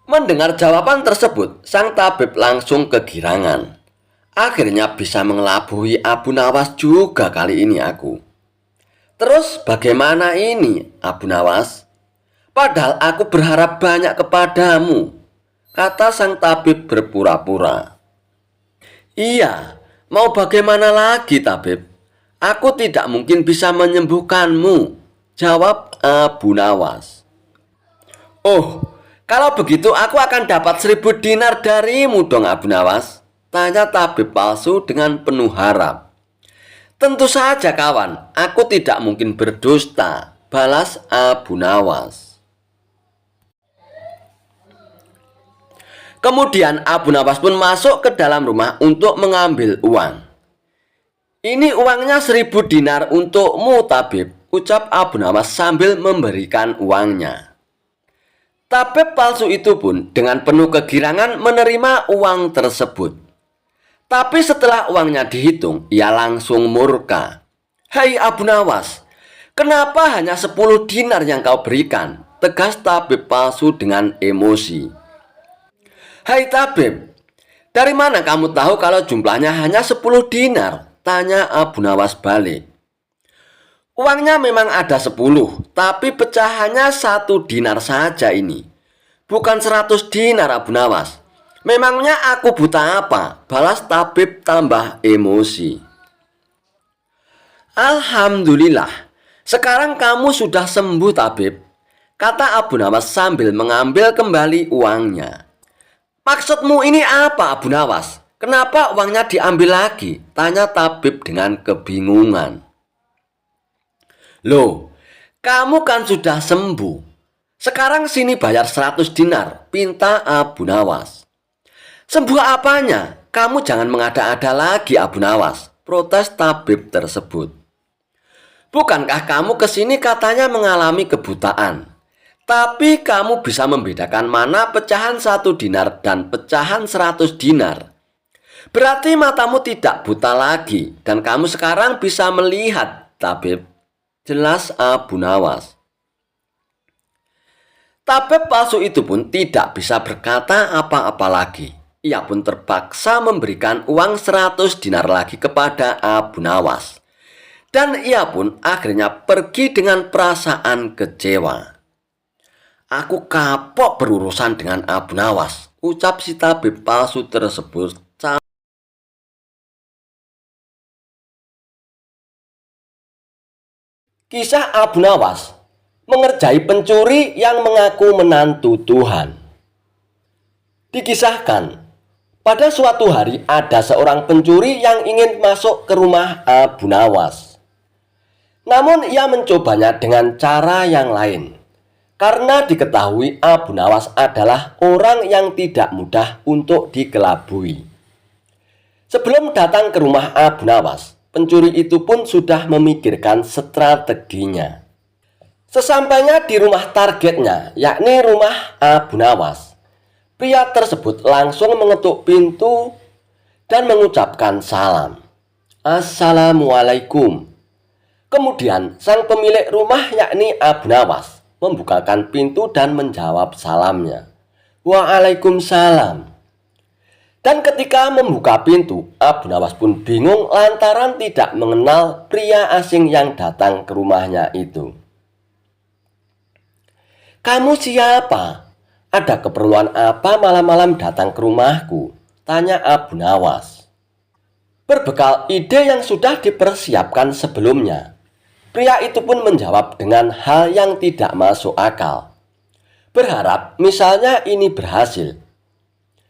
Mendengar jawaban tersebut, sang tabib langsung kegirangan. "Akhirnya bisa mengelabui Abu Nawas juga kali ini aku. Terus bagaimana ini, Abu Nawas? Padahal aku berharap banyak kepadamu," kata sang tabib berpura-pura. "Iya, mau bagaimana lagi, tabib? Aku tidak mungkin bisa menyembuhkanmu," jawab Abu Nawas. "Oh, kalau begitu aku akan dapat 1000 dinar darimu dong, Abu Nawas," tanya tabib palsu dengan penuh harap. "Tentu saja, kawan, aku tidak mungkin berdusta," balas Abu Nawas. Kemudian Abu Nawas pun masuk ke dalam rumah untuk mengambil uang. "Ini uangnya 1000 dinar untukmu, tabib," ucap Abu Nawas sambil memberikan uangnya. Tabib palsu itu pun dengan penuh kegirangan menerima uang tersebut. Tapi setelah uangnya dihitung, ia langsung murka. "Hei Abu Nawas, kenapa hanya 10 dinar yang kau berikan?" tegas tabib palsu dengan emosi. "Hai tabib, dari mana kamu tahu kalau jumlahnya hanya 10 dinar?" tanya Abu Nawas balik. "Uangnya memang ada 10, tapi pecahannya 1 dinar saja ini. Bukan 100 dinar, Abu Nawas. Memangnya aku buta apa?" balas tabib tambah emosi. "Alhamdulillah, sekarang kamu sudah sembuh, tabib," kata Abu Nawas sambil mengambil kembali uangnya. "Maksudmu ini apa, Abu Nawas? Kenapa uangnya diambil lagi?" tanya tabib dengan kebingungan. "Loh, kamu kan sudah sembuh. Sekarang sini bayar 100 dinar, pinta Abu Nawas. "Sembuh apanya? Kamu jangan mengada-ada lagi, Abu Nawas," protes tabib tersebut. "Bukankah kamu kesini katanya mengalami kebutaan? Tapi kamu bisa membedakan mana pecahan 1 dinar dan pecahan 100 dinar. Berarti matamu tidak buta lagi dan kamu sekarang bisa melihat, tabib," jelas Abu Nawas. Tabib palsu itu pun tidak bisa berkata apa-apa lagi. Ia pun terpaksa memberikan uang 100 dinar lagi kepada Abu Nawas. Dan ia pun akhirnya pergi dengan perasaan kecewa. "Aku kapok berurusan dengan Abu Nawas," ucap si tabib palsu tersebut. Kisah Abu Nawas mengerjai pencuri yang mengaku menantu Tuhan. Dikisahkan, pada suatu hari ada seorang pencuri yang ingin masuk ke rumah Abu Nawas. Namun ia mencobanya dengan cara yang lain. Karena diketahui Abu Nawas adalah orang yang tidak mudah untuk dikelabui. Sebelum datang ke rumah Abu Nawas, pencuri itu pun sudah memikirkan strateginya. Sesampainya di rumah targetnya, yakni rumah Abu Nawas, pria tersebut langsung mengetuk pintu dan mengucapkan salam. Assalamualaikum. Kemudian sang pemilik rumah yakni Abu Nawas membukakan pintu dan menjawab salamnya. Waalaikumsalam. Dan ketika membuka pintu, Abu Nawas pun bingung lantaran tidak mengenal pria asing yang datang ke rumahnya itu. Kamu siapa? Ada keperluan apa malam-malam datang ke rumahku? Tanya Abu Nawas. Berbekal ide yang sudah dipersiapkan sebelumnya, pria itu pun menjawab dengan hal yang tidak masuk akal. Berharap misalnya ini berhasil.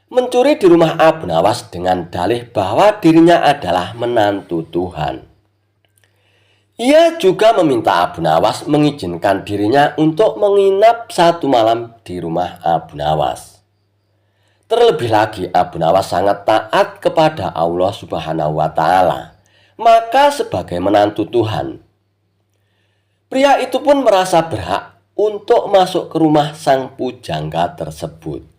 Mencuri di rumah Abu Nawas dengan dalih bahwa dirinya adalah menantu Tuhan. Ia juga meminta Abu Nawas mengizinkan dirinya untuk menginap 1 malam di rumah Abu Nawas. Terlebih lagi Abu Nawas sangat taat kepada Allah Subhanahu wa Ta'ala. Maka sebagai menantu Tuhan, pria itu pun merasa berhak untuk masuk ke rumah sang pujangga tersebut.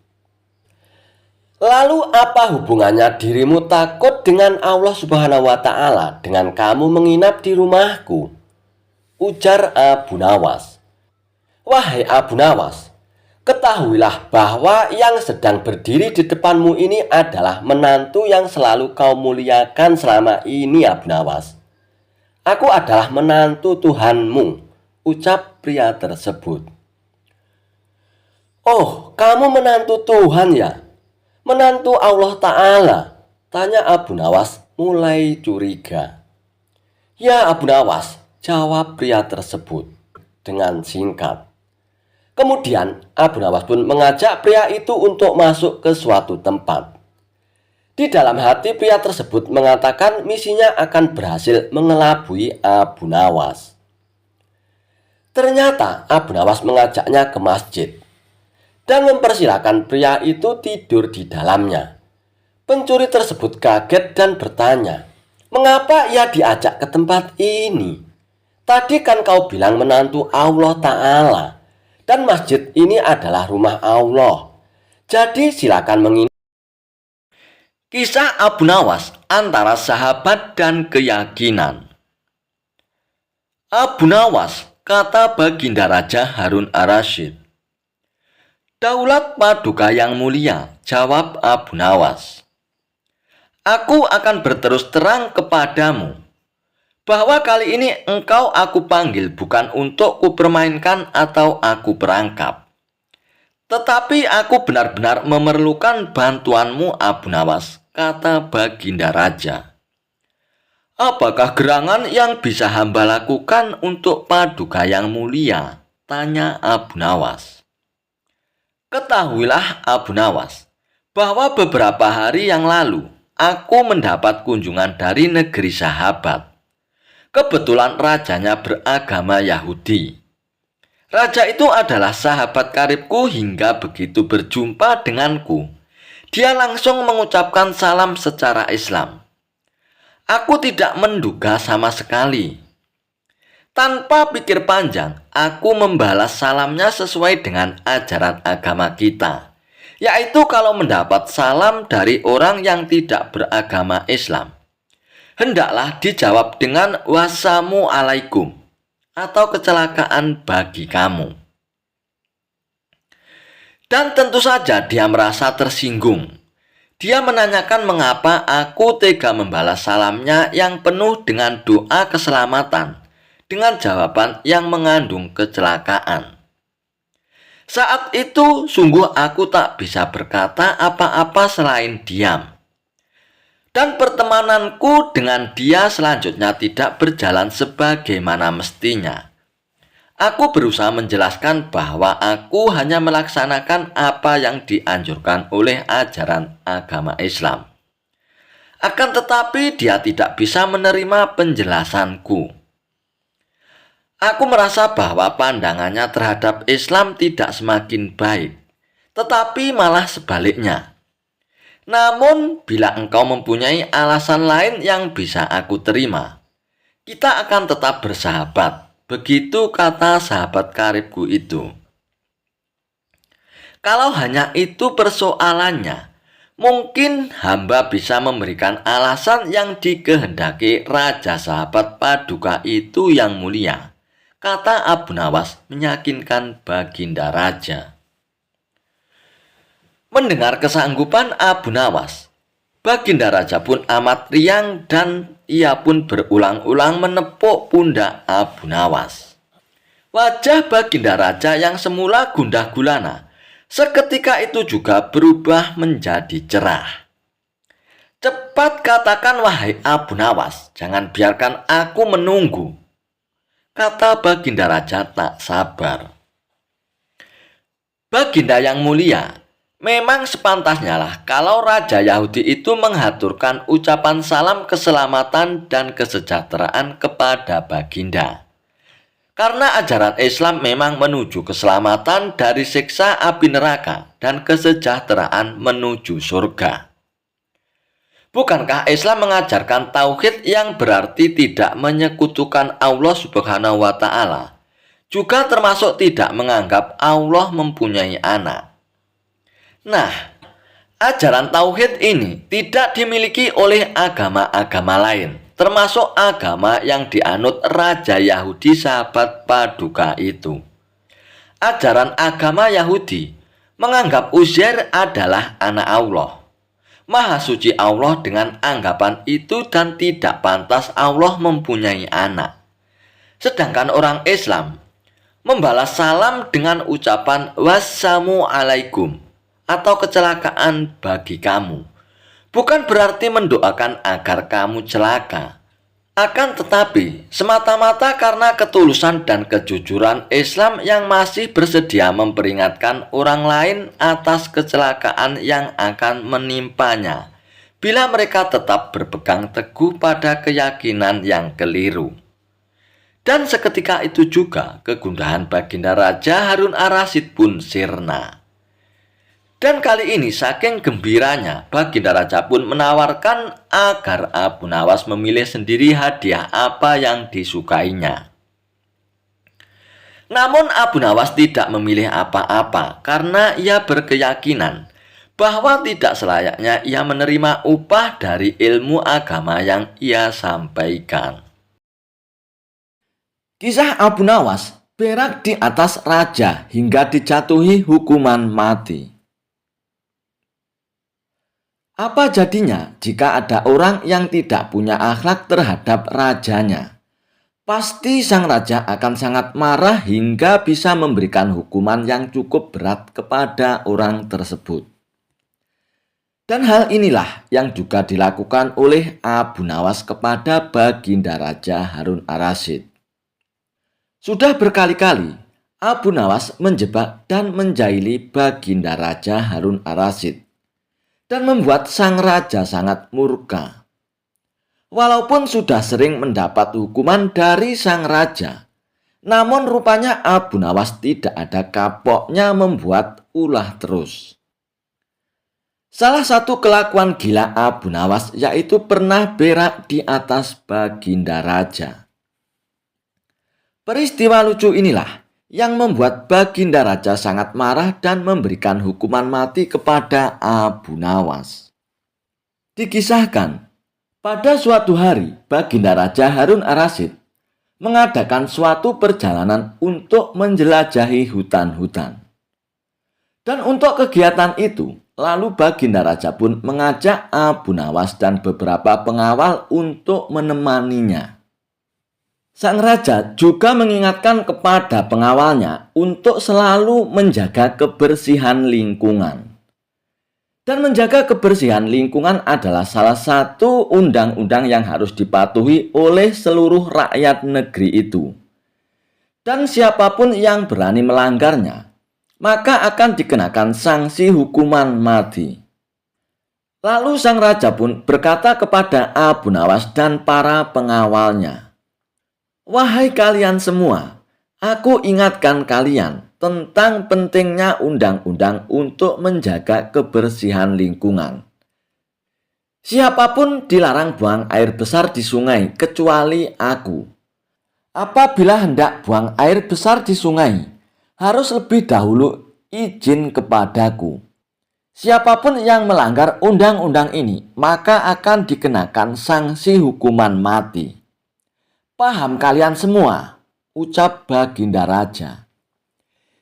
Lalu apa hubungannya dirimu takut dengan Allah Subhanahu wa Ta'ala dengan kamu menginap di rumahku? Ujar Abu Nawas. Wahai Abu Nawas, ketahuilah bahwa yang sedang berdiri di depanmu ini adalah menantu yang selalu kau muliakan selama ini, Abu Nawas. Aku adalah menantu Tuhanmu, ucap pria tersebut. Oh, kamu menantu Tuhan ya? Menantu Allah Ta'ala? Tanya Abu Nawas mulai curiga. Ya Abu Nawas, jawab pria tersebut dengan singkat. Kemudian Abu Nawas pun mengajak pria itu untuk masuk ke suatu tempat. Di dalam hati pria tersebut mengatakan misinya akan berhasil mengelabui Abu Nawas. Ternyata Abu Nawas mengajaknya ke masjid dan mempersilahkan pria itu tidur di dalamnya. Pencuri tersebut kaget dan bertanya, mengapa ia diajak ke tempat ini? Tadi kan kau bilang menantu Allah Ta'ala, dan masjid ini adalah rumah Allah. Jadi silakan menginap. Kisah Abu Nawas antara sahabat dan keyakinan. Abu Nawas, kata Baginda Raja Harun Ar-Rasyid. Daulat Paduka yang mulia, jawab Abu Nawas. Aku akan berterus terang kepadamu bahwa kali ini engkau aku panggil bukan untuk kupermainkan atau aku perangkap. Tetapi aku benar-benar memerlukan bantuanmu Abu Nawas, kata Baginda Raja. Apakah gerangan yang bisa hamba lakukan untuk Paduka yang mulia? Tanya Abu Nawas. Ketahuilah Abu Nawas, bahwa beberapa hari yang lalu aku mendapat kunjungan dari negeri sahabat. Kebetulan rajanya beragama Yahudi. Raja itu adalah sahabat karibku hingga begitu berjumpa denganku, dia langsung mengucapkan salam secara Islam. Aku tidak menduga sama sekali. Tanpa pikir panjang, aku membalas salamnya sesuai dengan ajaran agama kita, yaitu kalau mendapat salam dari orang yang tidak beragama Islam, hendaklah dijawab dengan wasamu alaikum atau kecelakaan bagi kamu. Dan tentu saja dia merasa tersinggung. Dia menanyakan mengapa aku tega membalas salamnya yang penuh dengan doa keselamatan dengan jawaban yang mengandung kecelakaan. Saat itu sungguh aku tak bisa berkata apa-apa selain diam. Dan pertemananku dengan dia selanjutnya tidak berjalan sebagaimana mestinya. Aku berusaha menjelaskan bahwa aku hanya melaksanakan apa yang dianjurkan oleh ajaran agama Islam. Akan tetapi dia tidak bisa menerima penjelasanku. Aku merasa bahwa pandangannya terhadap Islam tidak semakin baik, tetapi malah sebaliknya. Namun, bila engkau mempunyai alasan lain yang bisa aku terima, kita akan tetap bersahabat. Begitu kata sahabat karibku itu. Kalau hanya itu persoalannya, mungkin hamba bisa memberikan alasan yang dikehendaki Raja Sahabat Paduka itu yang mulia, kata Abu Nawas meyakinkan Baginda Raja. Mendengar kesanggupan Abu Nawas, Baginda Raja pun amat riang dan ia pun berulang-ulang menepuk pundak Abu Nawas. Wajah Baginda Raja yang semula gundah gulana, seketika itu juga berubah menjadi cerah. Cepat katakan wahai Abu Nawas, jangan biarkan aku menunggu, kata Baginda Raja tak sabar. Baginda yang mulia, memang sepantasnya lah kalau Raja Yahudi itu menghaturkan ucapan salam keselamatan dan kesejahteraan kepada Baginda. Karena ajaran Islam memang menuju keselamatan dari siksa api neraka dan kesejahteraan menuju surga. Bukankah Islam mengajarkan tauhid yang berarti tidak menyekutukan Allah Subhanahu wa Ta'ala, juga termasuk tidak menganggap Allah mempunyai anak? Nah, ajaran tauhid ini tidak dimiliki oleh agama-agama lain, termasuk agama yang dianut Raja Yahudi Sahabat Paduka itu. Ajaran agama Yahudi menganggap Uzair adalah anak Allah. Maha suci Allah dengan anggapan itu dan tidak pantas Allah mempunyai anak. Sedangkan orang Islam membalas salam dengan ucapan wassalamu alaikum atau kecelakaan bagi kamu. Bukan berarti mendoakan agar kamu celaka. Akan tetapi, semata-mata karena ketulusan dan kejujuran Islam yang masih bersedia memperingatkan orang lain atas kecelakaan yang akan menimpanya, bila mereka tetap berpegang teguh pada keyakinan yang keliru. Dan seketika itu juga kegundahan Baginda Raja Harun Ar-Rasyid pun sirna. Dan kali ini saking gembiranya, Baginda Raja pun menawarkan agar Abu Nawas memilih sendiri hadiah apa yang disukainya. Namun Abu Nawas tidak memilih apa-apa karena ia berkeyakinan bahwa tidak selayaknya ia menerima upah dari ilmu agama yang ia sampaikan. Kisah Abu Nawas berak di atas raja hingga dijatuhi hukuman mati. Apa jadinya jika ada orang yang tidak punya akhlak terhadap rajanya? Pasti sang raja akan sangat marah hingga bisa memberikan hukuman yang cukup berat kepada orang tersebut. Dan hal inilah yang juga dilakukan oleh Abu Nawas kepada Baginda Raja Harun Ar-Rasyid. Sudah berkali-kali Abu Nawas menjebak dan menjahili Baginda Raja Harun Ar-Rasyid dan membuat sang raja sangat murka. Walaupun sudah sering mendapat hukuman dari sang raja, namun rupanya Abu Nawas tidak ada kapoknya membuat ulah terus. Salah satu kelakuan gila Abu Nawas yaitu pernah berak di atas Baginda Raja. Peristiwa lucu inilah yang membuat Baginda Raja sangat marah dan memberikan hukuman mati kepada Abu Nawas. Dikisahkan, pada suatu hari Baginda Raja Harun Ar-Rasyid mengadakan suatu perjalanan untuk menjelajahi hutan-hutan. Dan untuk kegiatan itu, lalu Baginda Raja pun mengajak Abu Nawas dan beberapa pengawal untuk menemaninya. Sang raja juga mengingatkan kepada pengawalnya untuk selalu menjaga kebersihan lingkungan. Dan menjaga kebersihan lingkungan adalah salah satu undang-undang yang harus dipatuhi oleh seluruh rakyat negeri itu. Dan siapapun yang berani melanggarnya, maka akan dikenakan sanksi hukuman mati. Lalu sang raja pun berkata kepada Abu Nawas dan para pengawalnya, "Wahai kalian semua, aku ingatkan kalian tentang pentingnya undang-undang untuk menjaga kebersihan lingkungan. Siapapun dilarang buang air besar di sungai kecuali aku. Apabila hendak buang air besar di sungai, harus lebih dahulu izin kepadaku. Siapapun yang melanggar undang-undang ini, maka akan dikenakan sanksi hukuman mati. Paham kalian semua? Ucap Baginda Raja.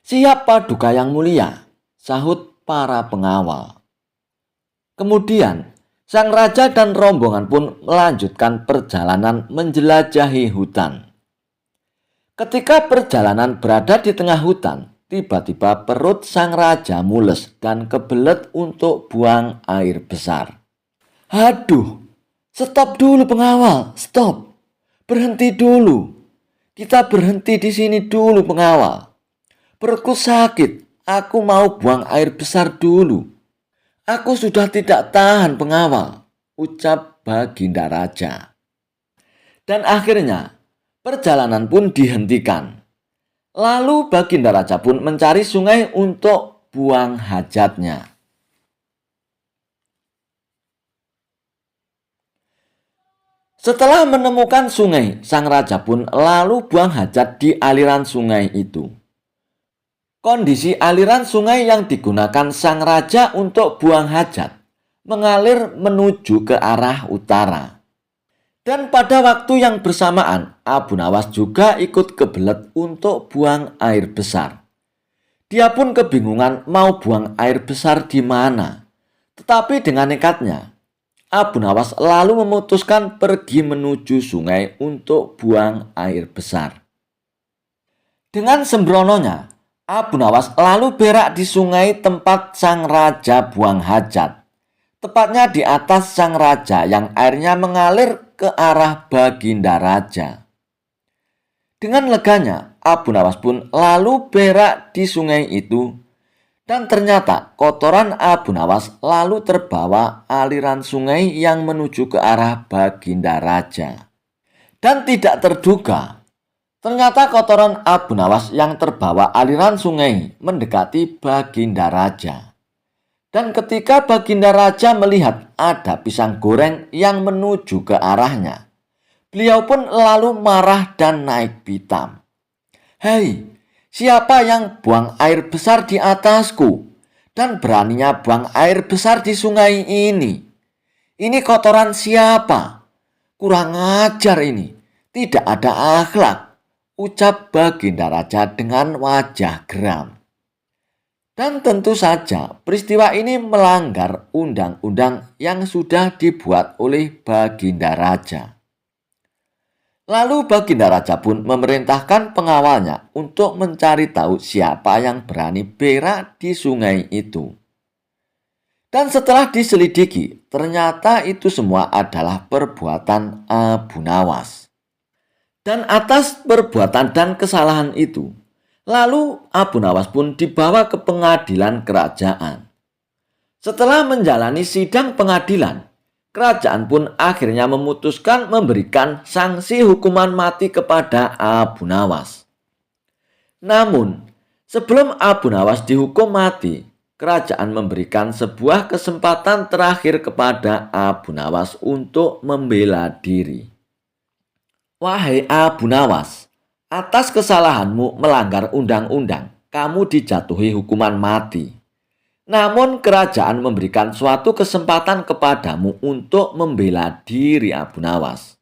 Siap Paduka yang mulia, sahut para pengawal. Kemudian, sang raja dan rombongan pun melanjutkan perjalanan menjelajahi hutan. Ketika perjalanan berada di tengah hutan, tiba-tiba perut sang raja mules dan kebelet untuk buang air besar. Aduh, stop dulu pengawal, stop. Berhenti dulu. Kita berhenti di sini dulu pengawal. Perutku sakit, aku mau buang air besar dulu. Aku sudah tidak tahan pengawal, ucap Baginda Raja. Dan akhirnya, perjalanan pun dihentikan. Lalu Baginda Raja pun mencari sungai untuk buang hajatnya. Setelah menemukan sungai, sang raja pun lalu buang hajat di aliran sungai itu. Kondisi aliran sungai yang digunakan sang raja untuk buang hajat mengalir menuju ke arah utara. Dan pada waktu yang bersamaan, Abu Nawas juga ikut kebelet untuk buang air besar. Dia pun kebingungan mau buang air besar di mana. Tetapi dengan nekatnya, Abu Nawas lalu memutuskan pergi menuju sungai untuk buang air besar. Dengan sembrononya, Abu Nawas lalu berak di sungai tempat sang raja buang hajat. Tepatnya di atas sang raja yang airnya mengalir ke arah Baginda Raja. Dengan leganya, Abu Nawas pun lalu berak di sungai itu. Dan ternyata kotoran Abu Nawas lalu terbawa aliran sungai yang menuju ke arah Baginda Raja. Dan tidak terduga, ternyata kotoran Abu Nawas yang terbawa aliran sungai mendekati Baginda Raja. Dan ketika Baginda Raja melihat ada pisang goreng yang menuju ke arahnya, beliau pun lalu marah dan naik pitam. Hei, siapa yang buang air besar di atasku dan beraninya buang air besar di sungai ini? Ini kotoran siapa? Kurang ajar ini, tidak ada akhlak, ucap Baginda Raja dengan wajah geram. Dan tentu saja peristiwa ini melanggar undang-undang yang sudah dibuat oleh Baginda Raja. Lalu Baginda Raja pun memerintahkan pengawalnya untuk mencari tahu siapa yang berani berak di sungai itu. Dan setelah diselidiki, ternyata itu semua adalah perbuatan Abu Nawas. Dan atas perbuatan dan kesalahan itu, lalu Abu Nawas pun dibawa ke pengadilan kerajaan. Setelah menjalani sidang pengadilan, kerajaan pun akhirnya memutuskan memberikan sanksi hukuman mati kepada Abu Nawas. Namun, sebelum Abu Nawas dihukum mati, kerajaan memberikan sebuah kesempatan terakhir kepada Abu Nawas untuk membela diri. Wahai Abu Nawas, atas kesalahanmu melanggar undang-undang, kamu dijatuhi hukuman mati. Namun kerajaan memberikan suatu kesempatan kepadamu untuk membela diri Abu Nawas.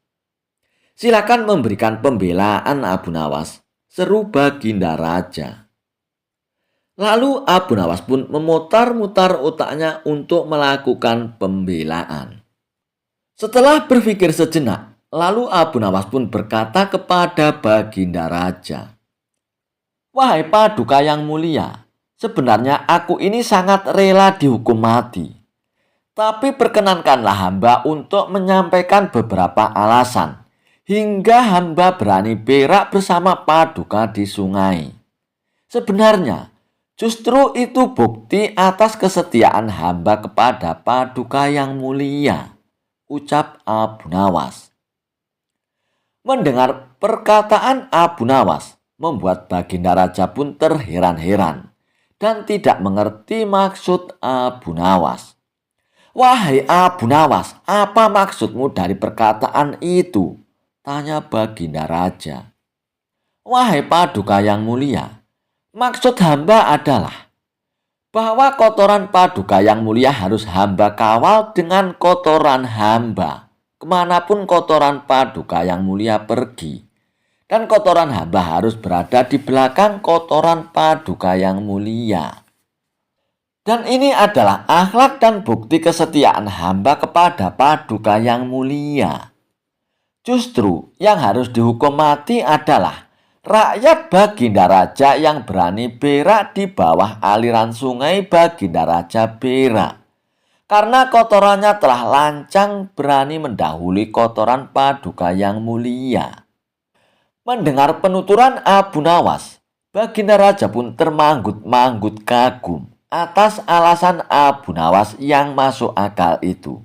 Silakan memberikan pembelaan Abu Nawas, seru Baginda Raja. Lalu Abu Nawas pun memutar-mutar otaknya untuk melakukan pembelaan. Setelah berpikir sejenak, lalu Abu Nawas pun berkata kepada Baginda Raja, "Wahai Paduka yang mulia, sebenarnya aku ini sangat rela dihukum mati. Tapi perkenankanlah hamba untuk menyampaikan beberapa alasan, hingga hamba berani berak bersama Paduka di sungai. Sebenarnya, justru itu bukti atas kesetiaan hamba kepada Paduka yang mulia," ucap Abu Nawas. Mendengar perkataan Abu Nawas, membuat Baginda Raja pun terheran-heran dan tidak mengerti maksud Abu Nawas. "Wahai Abu Nawas, apa maksudmu dari perkataan itu?" tanya Baginda Raja. "Wahai Paduka yang mulia, maksud hamba adalah bahwa kotoran Paduka yang mulia harus hamba kawal dengan kotoran hamba, kemanapun kotoran Paduka yang mulia pergi. Dan kotoran hamba harus berada di belakang kotoran Paduka yang mulia. Dan ini adalah akhlak dan bukti kesetiaan hamba kepada Paduka yang mulia. Justru yang harus dihukum mati adalah rakyat Baginda Raja yang berani berak di bawah aliran sungai Baginda Raja berak. Karena kotorannya telah lancang berani mendahului kotoran Paduka yang mulia." Mendengar penuturan Abu Nawas, Baginda Raja pun termanggut-manggut kagum atas alasan Abu Nawas yang masuk akal itu.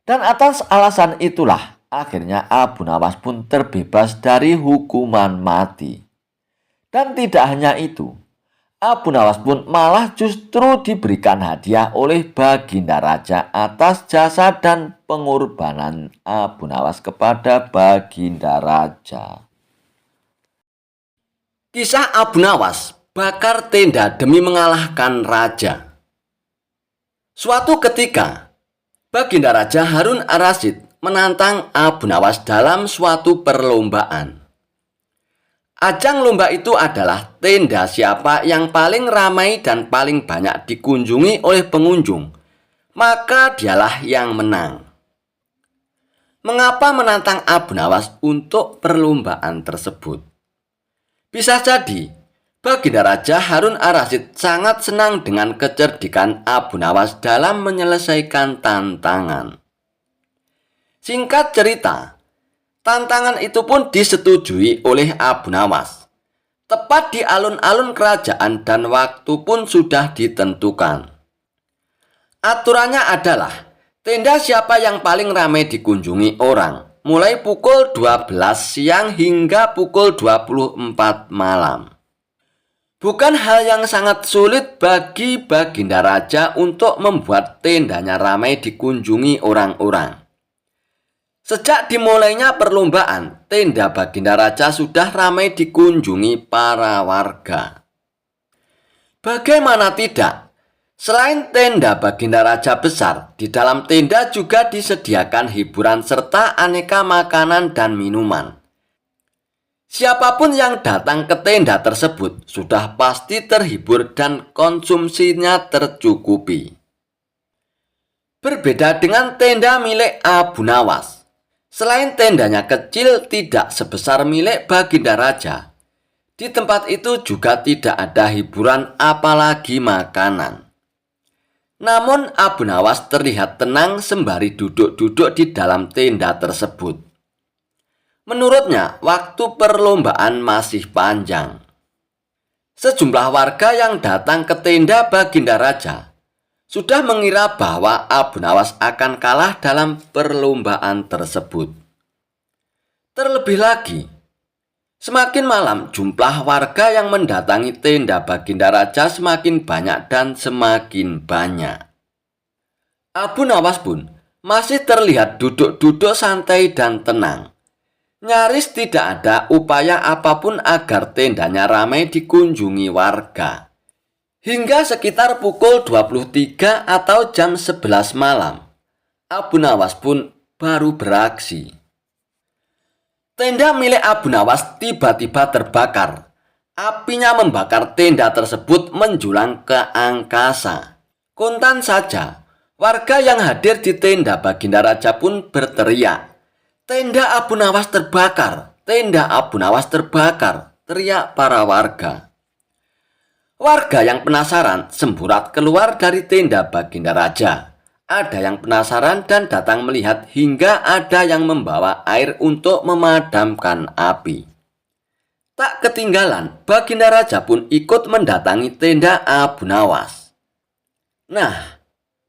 Dan atas alasan itulah akhirnya Abu Nawas pun terbebas dari hukuman mati. Dan tidak hanya itu, Abu Nawas pun malah justru diberikan hadiah oleh Baginda Raja atas jasa dan pengorbanan Abu Nawas kepada Baginda Raja. Kisah Abu Nawas bakar tenda demi mengalahkan raja. Suatu ketika, Baginda Raja Harun Ar-Rasyid menantang Abu Nawas dalam suatu perlombaan. Ajang lomba itu adalah tenda siapa yang paling ramai dan paling banyak dikunjungi oleh pengunjung, maka dialah yang menang. Mengapa menantang Abu Nawas untuk perlombaan tersebut? Bisa jadi, Baginda Raja Harun Ar-Rasyid sangat senang dengan kecerdikan Abu Nawas dalam menyelesaikan tantangan. Singkat cerita, tantangan itu pun disetujui oleh Abu Nawas. Tepat di alun-alun kerajaan dan waktu pun sudah ditentukan. Aturannya adalah, tenda siapa yang paling ramai dikunjungi orang, mulai pukul 12 siang hingga pukul 24 malam. Bukan hal yang sangat sulit bagi Baginda Raja untuk membuat tendanya ramai dikunjungi orang-orang. Sejak dimulainya perlombaan, tenda Baginda Raja sudah ramai dikunjungi para warga. Bagaimana tidak? Selain tenda Baginda Raja besar, di dalam tenda juga disediakan hiburan serta aneka makanan dan minuman. Siapapun yang datang ke tenda tersebut sudah pasti terhibur dan konsumsinya tercukupi. Berbeda dengan tenda milik Abu Nawas. Selain tendanya kecil tidak sebesar milik Baginda Raja, di tempat itu juga tidak ada hiburan apalagi makanan. Namun Abu Nawas terlihat tenang sembari duduk-duduk di dalam tenda tersebut. Menurutnya, waktu perlombaan masih panjang. Sejumlah warga yang datang ke tenda Baginda Raja sudah mengira bahwa Abu Nawas akan kalah dalam perlombaan tersebut. Terlebih lagi, semakin malam jumlah warga yang mendatangi tenda Baginda Raja semakin banyak dan semakin banyak. Abu Nawas pun masih terlihat duduk-duduk santai dan tenang. Nyaris tidak ada upaya apapun agar tendanya ramai dikunjungi warga. Hingga sekitar pukul 23 atau jam 11 malam, Abu Nawas pun baru beraksi. Tenda milik Abu Nawas tiba-tiba terbakar. Apinya membakar tenda tersebut menjulang ke angkasa. Kontan saja, warga yang hadir di tenda Baginda Raja pun berteriak, "Tenda Abu Nawas terbakar! Tenda Abu Nawas terbakar!" teriak para warga. Warga yang penasaran semburat keluar dari tenda Baginda Raja. Ada yang penasaran dan datang melihat hingga ada yang membawa air untuk memadamkan api. Tak ketinggalan, Baginda Raja pun ikut mendatangi tenda Abu Nawas. Nah,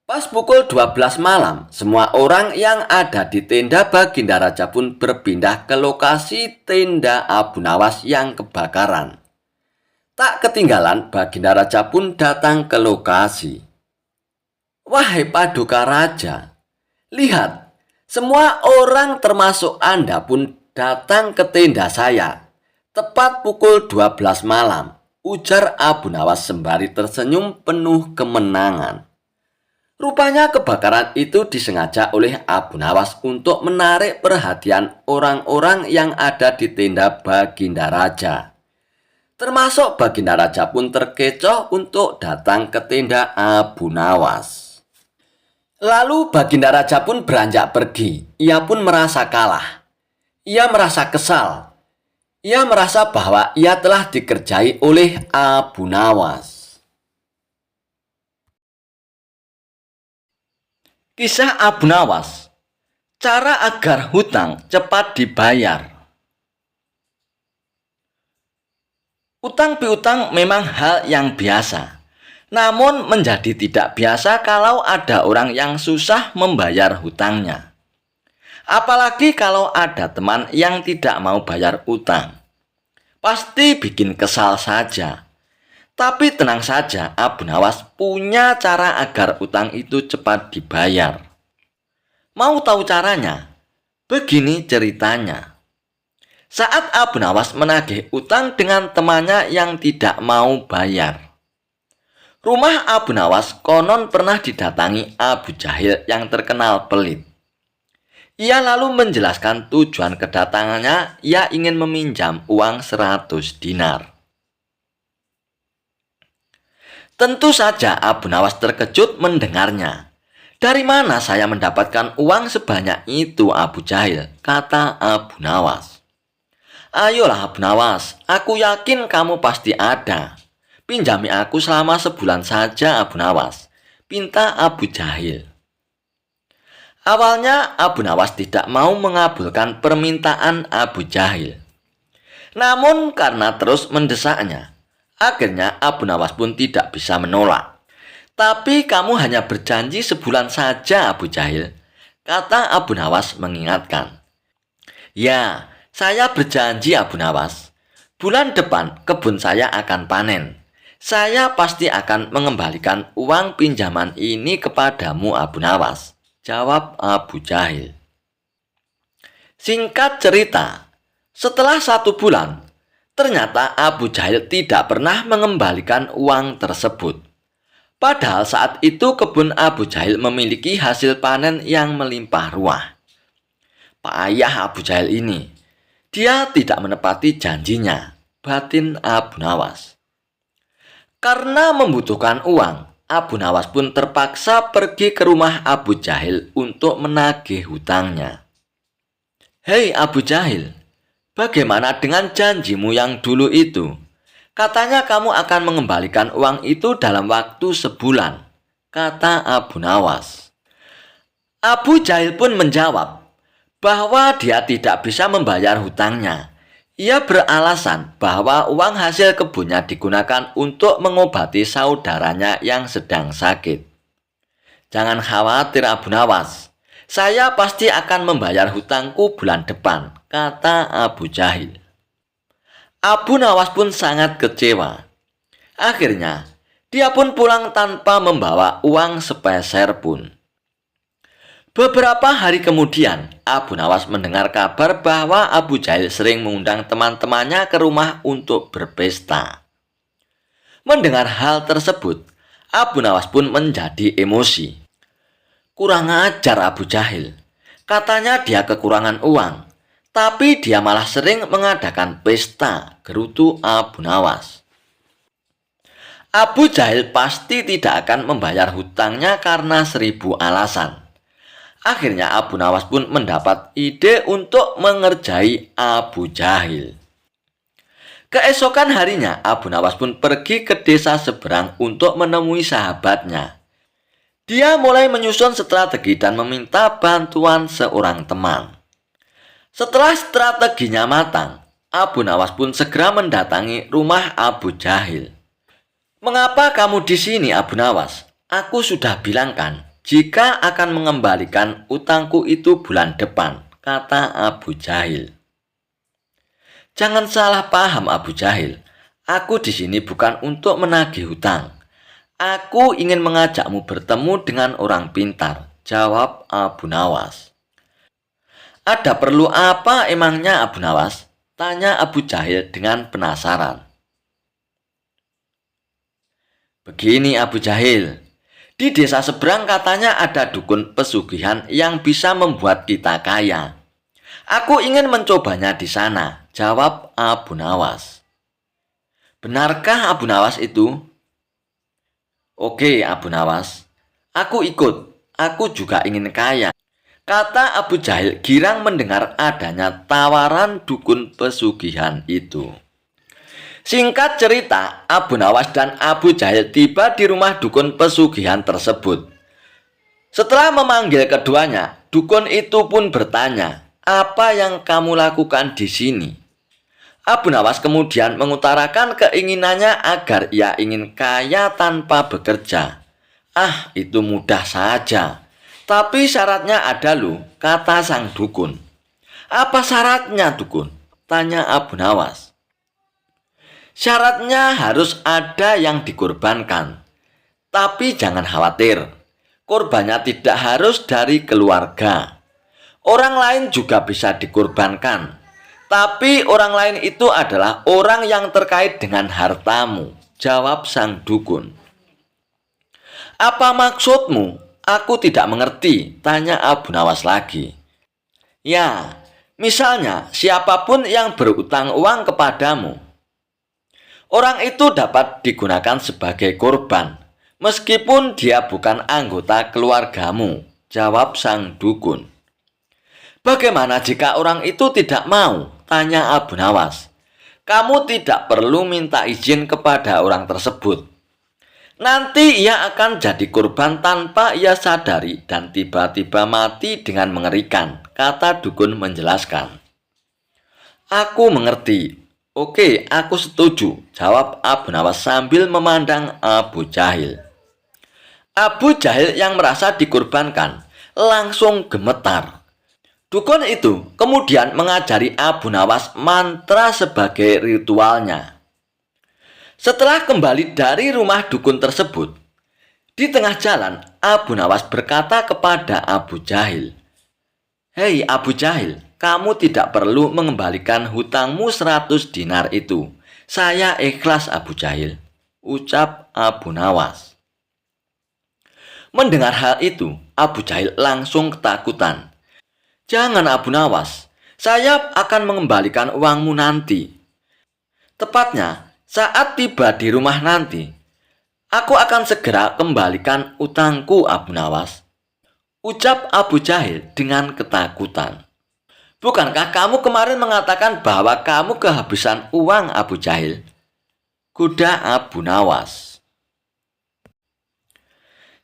pas pukul 12 malam, semua orang yang ada di tenda Baginda Raja pun berpindah ke lokasi tenda Abu Nawas yang kebakaran. Tak ketinggalan, Baginda Raja pun datang ke lokasi. "Wahai paduka raja, lihat, semua orang termasuk Anda pun datang ke tenda saya tepat pukul 12 malam," ujar Abu Nawas sembari tersenyum penuh kemenangan. Rupanya kebakaran itu disengaja oleh Abu Nawas untuk menarik perhatian orang-orang yang ada di tenda Baginda Raja. Termasuk Baginda Raja pun terkecoh untuk datang ke tenda Abu Nawas. Lalu Baginda Raja pun beranjak pergi. Ia pun merasa kalah. Ia merasa kesal. Ia merasa bahwa ia telah dikerjai oleh Abu Nawas. Kisah Abu Nawas. Cara agar hutang cepat dibayar. Utang piutang memang hal yang biasa. Namun menjadi tidak biasa kalau ada orang yang susah membayar hutangnya. Apalagi kalau ada teman yang tidak mau bayar utang. Pasti bikin kesal saja. Tapi tenang saja, Abu Nawas punya cara agar utang itu cepat dibayar. Mau tahu caranya? Begini ceritanya. Saat Abu Nawas menagih utang dengan temannya yang tidak mau bayar. Rumah Abu Nawas konon pernah didatangi Abu Jahil yang terkenal pelit. Ia lalu menjelaskan tujuan kedatangannya, ia ingin meminjam uang 100 dinar. Tentu saja Abu Nawas terkejut mendengarnya. "Dari mana saya mendapatkan uang sebanyak itu, Abu Jahil?" kata Abu Nawas. "Ayolah Abu Nawas, aku yakin kamu pasti ada. Pinjami aku selama sebulan saja Abu Nawas," pinta Abu Jahil. Awalnya Abu Nawas tidak mau mengabulkan permintaan Abu Jahil. Namun karena terus mendesaknya, akhirnya Abu Nawas pun tidak bisa menolak. "Tapi kamu hanya berjanji sebulan saja Abu Jahil," kata Abu Nawas mengingatkan. "Ya, saya berjanji Abu Nawas. Bulan depan kebun saya akan panen. Saya pasti akan mengembalikan uang pinjaman ini kepadamu Abu Nawas," jawab Abu Jahil. Singkat cerita, setelah 1 bulan, ternyata Abu Jahil tidak pernah mengembalikan uang tersebut. Padahal saat itu kebun Abu Jahil memiliki hasil panen yang melimpah ruah. Payah Abu Jahil ini. Dia tidak menepati janjinya, batin Abu Nawas. Karena membutuhkan uang, Abu Nawas pun terpaksa pergi ke rumah Abu Jahil untuk menagih hutangnya. "Hei Abu Jahil, bagaimana dengan janjimu yang dulu itu? Katanya kamu akan mengembalikan uang itu dalam waktu sebulan," kata Abu Nawas. Abu Jahil pun menjawab bahwa dia tidak bisa membayar hutangnya. Ia beralasan bahwa uang hasil kebunnya digunakan untuk mengobati saudaranya yang sedang sakit. "Jangan khawatir Abu Nawas, saya pasti akan membayar hutangku bulan depan," kata Abu Jahil. Abu Nawas pun sangat kecewa. Akhirnya, dia pun pulang tanpa membawa uang sepeser pun. Beberapa hari kemudian, Abu Nawas mendengar kabar bahwa Abu Jahil sering mengundang teman-temannya ke rumah untuk berpesta. Mendengar hal tersebut, Abu Nawas pun menjadi emosi. Kurang ajar Abu Jahil. Katanya dia kekurangan uang, tapi dia malah sering mengadakan pesta, gerutu Abu Nawas. Abu Jahil pasti tidak akan membayar hutangnya karena 1000 alasan. Akhirnya Abu Nawas pun mendapat ide untuk mengerjai Abu Jahil. Keesokan harinya Abu Nawas pun pergi ke desa seberang untuk menemui sahabatnya. Dia mulai menyusun strategi dan meminta bantuan seorang teman. Setelah strateginya matang, Abu Nawas pun segera mendatangi rumah Abu Jahil. "Mengapa kamu di sini Abu Nawas? Aku sudah bilang kan, jika akan mengembalikan utangku itu bulan depan," kata Abu Jahil. "Jangan salah paham Abu Jahil. Aku di sini bukan untuk menagih hutang. Aku ingin mengajakmu bertemu dengan orang pintar, jawab Abu Nawas. Ada perlu apa emangnya Abu Nawas? Tanya Abu Jahil dengan penasaran. Begini Abu Jahil, di desa seberang katanya ada dukun pesugihan yang bisa membuat kita kaya. Aku ingin mencobanya di sana, jawab Abu Nawas. Benarkah Abu Nawas itu? Oke Abu Nawas, aku ikut. Aku juga ingin kaya, kata Abu Jahil girang mendengar adanya tawaran dukun pesugihan itu. Singkat cerita, Abu Nawas dan Abu Jahil tiba di rumah dukun pesugihan tersebut. Setelah memanggil keduanya, dukun itu pun bertanya, "Apa yang kamu lakukan di sini?" Abu Nawas kemudian mengutarakan keinginannya agar ia ingin kaya tanpa bekerja. "Ah, itu mudah saja. Tapi syaratnya ada loh," kata sang dukun. "Apa syaratnya, dukun?" tanya Abu Nawas. "Syaratnya harus ada yang dikorbankan. Tapi jangan khawatir, korbannya tidak harus dari keluarga. Orang lain juga bisa dikorbankan. Tapi orang lain itu adalah orang yang terkait dengan hartamu," jawab sang dukun. "Apa maksudmu? Aku tidak mengerti," tanya Abu Nawas lagi. "Ya, misalnya siapapun yang berutang uang kepadamu, orang itu dapat digunakan sebagai korban, meskipun dia bukan anggota keluargamu," jawab sang dukun. "Bagaimana jika orang itu tidak mau?" tanya Abu Nawas. "Kamu tidak perlu minta izin kepada orang tersebut. Nanti ia akan jadi korban tanpa ia sadari dan tiba-tiba mati dengan mengerikan," kata dukun menjelaskan. "Aku mengerti. Oke, aku setuju," jawab Abu Nawas sambil memandang Abu Jahil. Abu Jahil yang merasa dikorbankan langsung gemetar. Dukun itu kemudian mengajari Abu Nawas mantra sebagai ritualnya. Setelah kembali dari rumah dukun tersebut, di tengah jalan Abu Nawas berkata kepada Abu Jahil, "Hei Abu Jahil, kamu tidak perlu mengembalikan hutangmu 100 dinar itu. Saya ikhlas Abu Jahil," ucap Abu Nawas. Mendengar hal itu, Abu Jahil langsung ketakutan. "Jangan Abu Nawas, saya akan mengembalikan uangmu nanti. Tepatnya saat tiba di rumah nanti, aku akan segera kembalikan utangku Abu Nawas," ucap Abu Jahil dengan ketakutan. "Bukankah kamu kemarin mengatakan bahwa kamu kehabisan uang Abu Jahil?" goda Abu Nawas.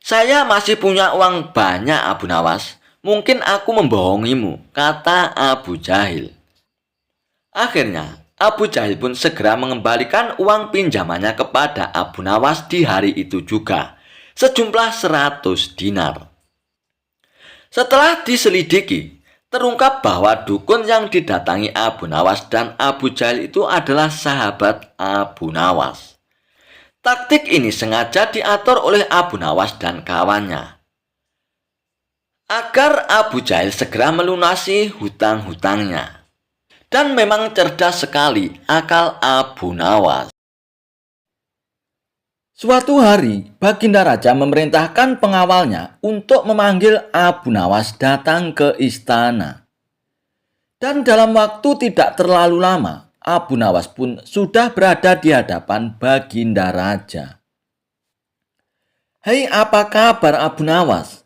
"Saya masih punya uang banyak Abu Nawas. Mungkin aku membohongimu," kata Abu Jahil. Akhirnya, Abu Jahil pun segera mengembalikan uang pinjamannya kepada Abu Nawas di hari itu juga, sejumlah 100 dinar. Setelah diselidiki, terungkap bahwa dukun yang didatangi Abu Nawas dan Abu Jahil itu adalah sahabat Abu Nawas. Taktik ini sengaja diatur oleh Abu Nawas dan kawannya, agar Abu Jahil segera melunasi hutang-hutangnya. Dan memang cerdas sekali akal Abu Nawas. Suatu hari, Baginda Raja memerintahkan pengawalnya untuk memanggil Abu Nawas datang ke istana. Dan dalam waktu tidak terlalu lama, Abu Nawas pun sudah berada di hadapan Baginda Raja. "Hei, apa kabar Abu Nawas?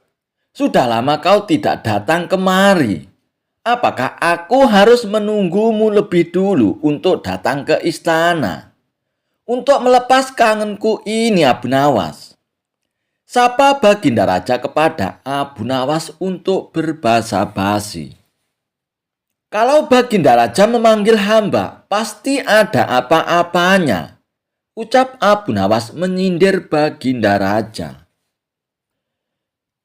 Sudah lama kau tidak datang kemari. Apakah aku harus menunggumu lebih dulu untuk datang ke istana? Untuk melepas kangenku ini Abu Nawas," sapa Baginda Raja kepada Abu Nawas untuk berbasa-basi. "Kalau Baginda Raja memanggil hamba, pasti ada apa-apanya," ucap Abu Nawas menyindir Baginda Raja.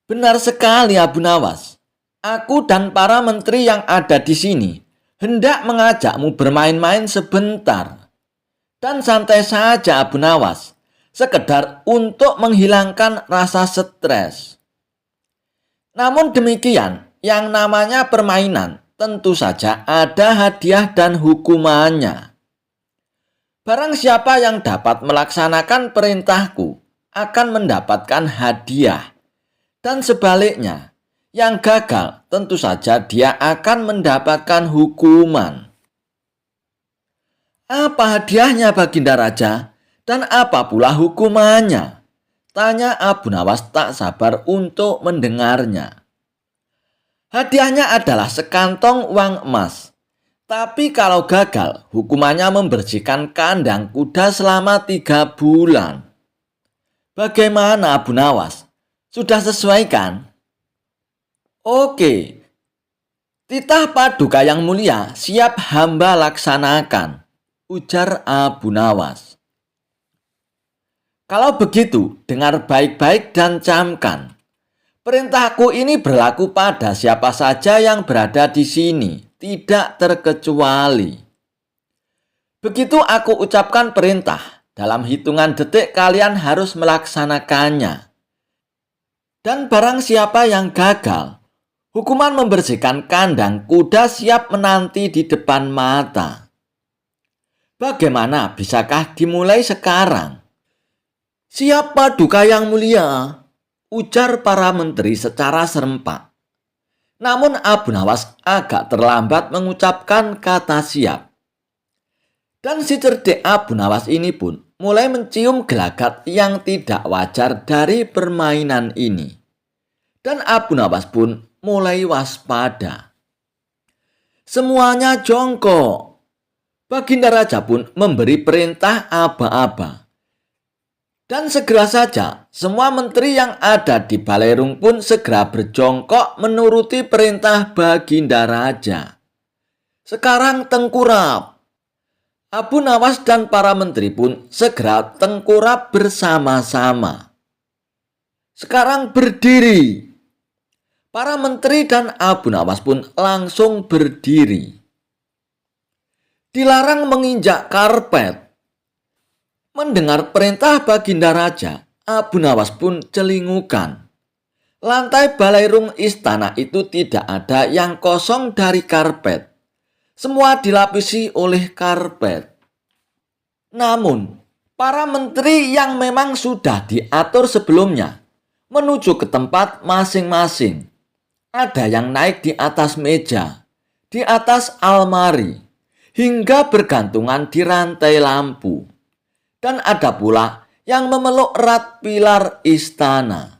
"Benar sekali Abu Nawas. Aku dan para menteri yang ada di sini hendak mengajakmu bermain-main sebentar. Dan santai saja Abu Nawas. sekedar untuk menghilangkan rasa stres. Namun demikian, yang namanya permainan tentu saja ada hadiah dan hukumannya. Barang siapa yang dapat melaksanakan perintahku akan mendapatkan hadiah, dan sebaliknya, yang gagal tentu saja dia akan mendapatkan hukuman. Apa hadiahnya Baginda Raja? Dan apa pula hukumannya? Tanya Abu Nawas tak sabar untuk mendengarnya. Hadiahnya adalah sekantong uang emas. Tapi kalau gagal, hukumannya membersihkan kandang kuda selama 3 bulan. Bagaimana Abu Nawas? Sudah sesuai kan? Oke, titah paduka yang mulia siap hamba laksanakan, ujar Abu Nawas. Kalau begitu, dengar baik-baik dan camkan. Perintahku ini berlaku pada siapa saja yang berada di sini, tidak terkecuali. Begitu aku ucapkan perintah, dalam hitungan detik kalian harus melaksanakannya. Dan barang siapa yang gagal, hukuman membersihkan kandang kuda siap menanti di depan mata. Bagaimana, bisakah dimulai sekarang? Siap paduka yang mulia, ujar para menteri secara serempak. Namun Abu Nawas agak terlambat mengucapkan kata siap. Dan si cerdik Abu Nawas ini pun mulai mencium gelagat yang tidak wajar dari permainan ini. Dan Abu Nawas pun mulai waspada. Semuanya jongkok. Baginda Raja pun memberi perintah aba-aba. Dan segera saja, semua menteri yang ada di Balerung pun segera berjongkok menuruti perintah Baginda Raja. Sekarang tengkurap. Abu Nawas dan para menteri pun segera tengkurap bersama-sama. Sekarang berdiri. Para menteri dan Abu Nawas pun langsung berdiri. Dilarang menginjak karpet. Mendengar perintah Baginda Raja, Abu Nawas pun celingukan. Lantai Balerung istana itu tidak ada yang kosong dari karpet. Semua dilapisi oleh karpet. Namun, para menteri yang memang sudah diatur sebelumnya menuju ke tempat masing-masing. Ada yang naik di atas meja, di atas almari, hingga bergantungan di rantai lampu. Dan ada pula yang memeluk erat pilar istana.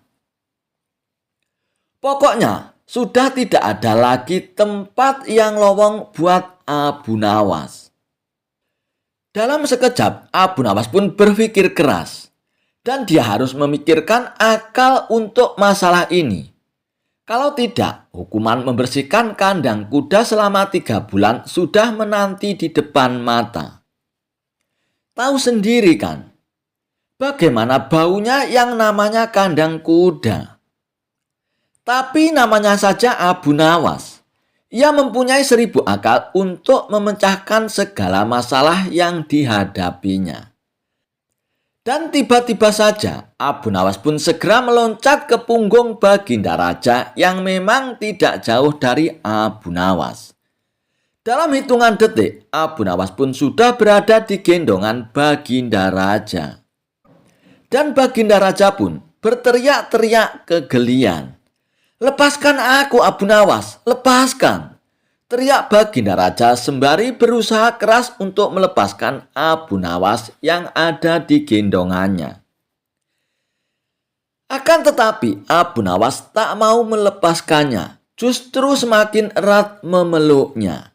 Pokoknya sudah tidak ada lagi tempat yang lowong buat Abu Nawas. Dalam sekejap Abu Nawas pun berpikir keras. Dan dia harus memikirkan akal untuk masalah ini. Kalau tidak, hukuman membersihkan kandang kuda selama 3 bulan sudah menanti di depan mata. Tahu sendiri kan, bagaimana baunya yang namanya kandang kuda. Tapi namanya saja Abu Nawas. Ia mempunyai 1000 akal untuk memecahkan segala masalah yang dihadapinya. Dan tiba-tiba saja Abu Nawas pun segera meloncat ke punggung Baginda Raja yang memang tidak jauh dari Abu Nawas. Dalam hitungan detik, Abu Nawas pun sudah berada di gendongan Baginda Raja. Dan Baginda Raja pun berteriak-teriak kegelian. "Lepaskan aku Abu Nawas, lepaskan!" Teriak Baginda Raja sembari berusaha keras untuk melepaskan Abu Nawas yang ada di gendongannya. Akan tetapi Abu Nawas tak mau melepaskannya, justru semakin erat memeluknya.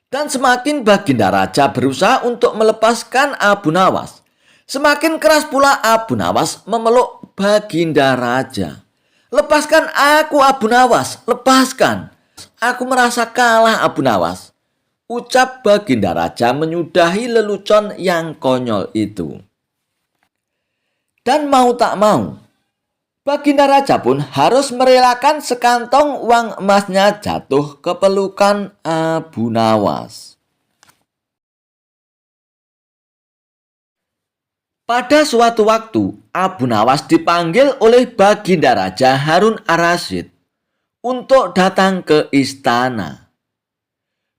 Dan semakin Baginda Raja berusaha untuk melepaskan Abu Nawas, semakin keras pula Abu Nawas memeluk Baginda Raja. "Lepaskan aku Abu Nawas, lepaskan. Aku merasa kalah Abu Nawas," ucap Baginda Raja menyudahi lelucon yang konyol itu. Dan mau tak mau, Baginda Raja pun harus merelakan sekantong uang emasnya jatuh ke pelukan Abu Nawas. Pada suatu waktu, Abu Nawas dipanggil oleh Baginda Raja Harun ar-Rasyid untuk datang ke istana.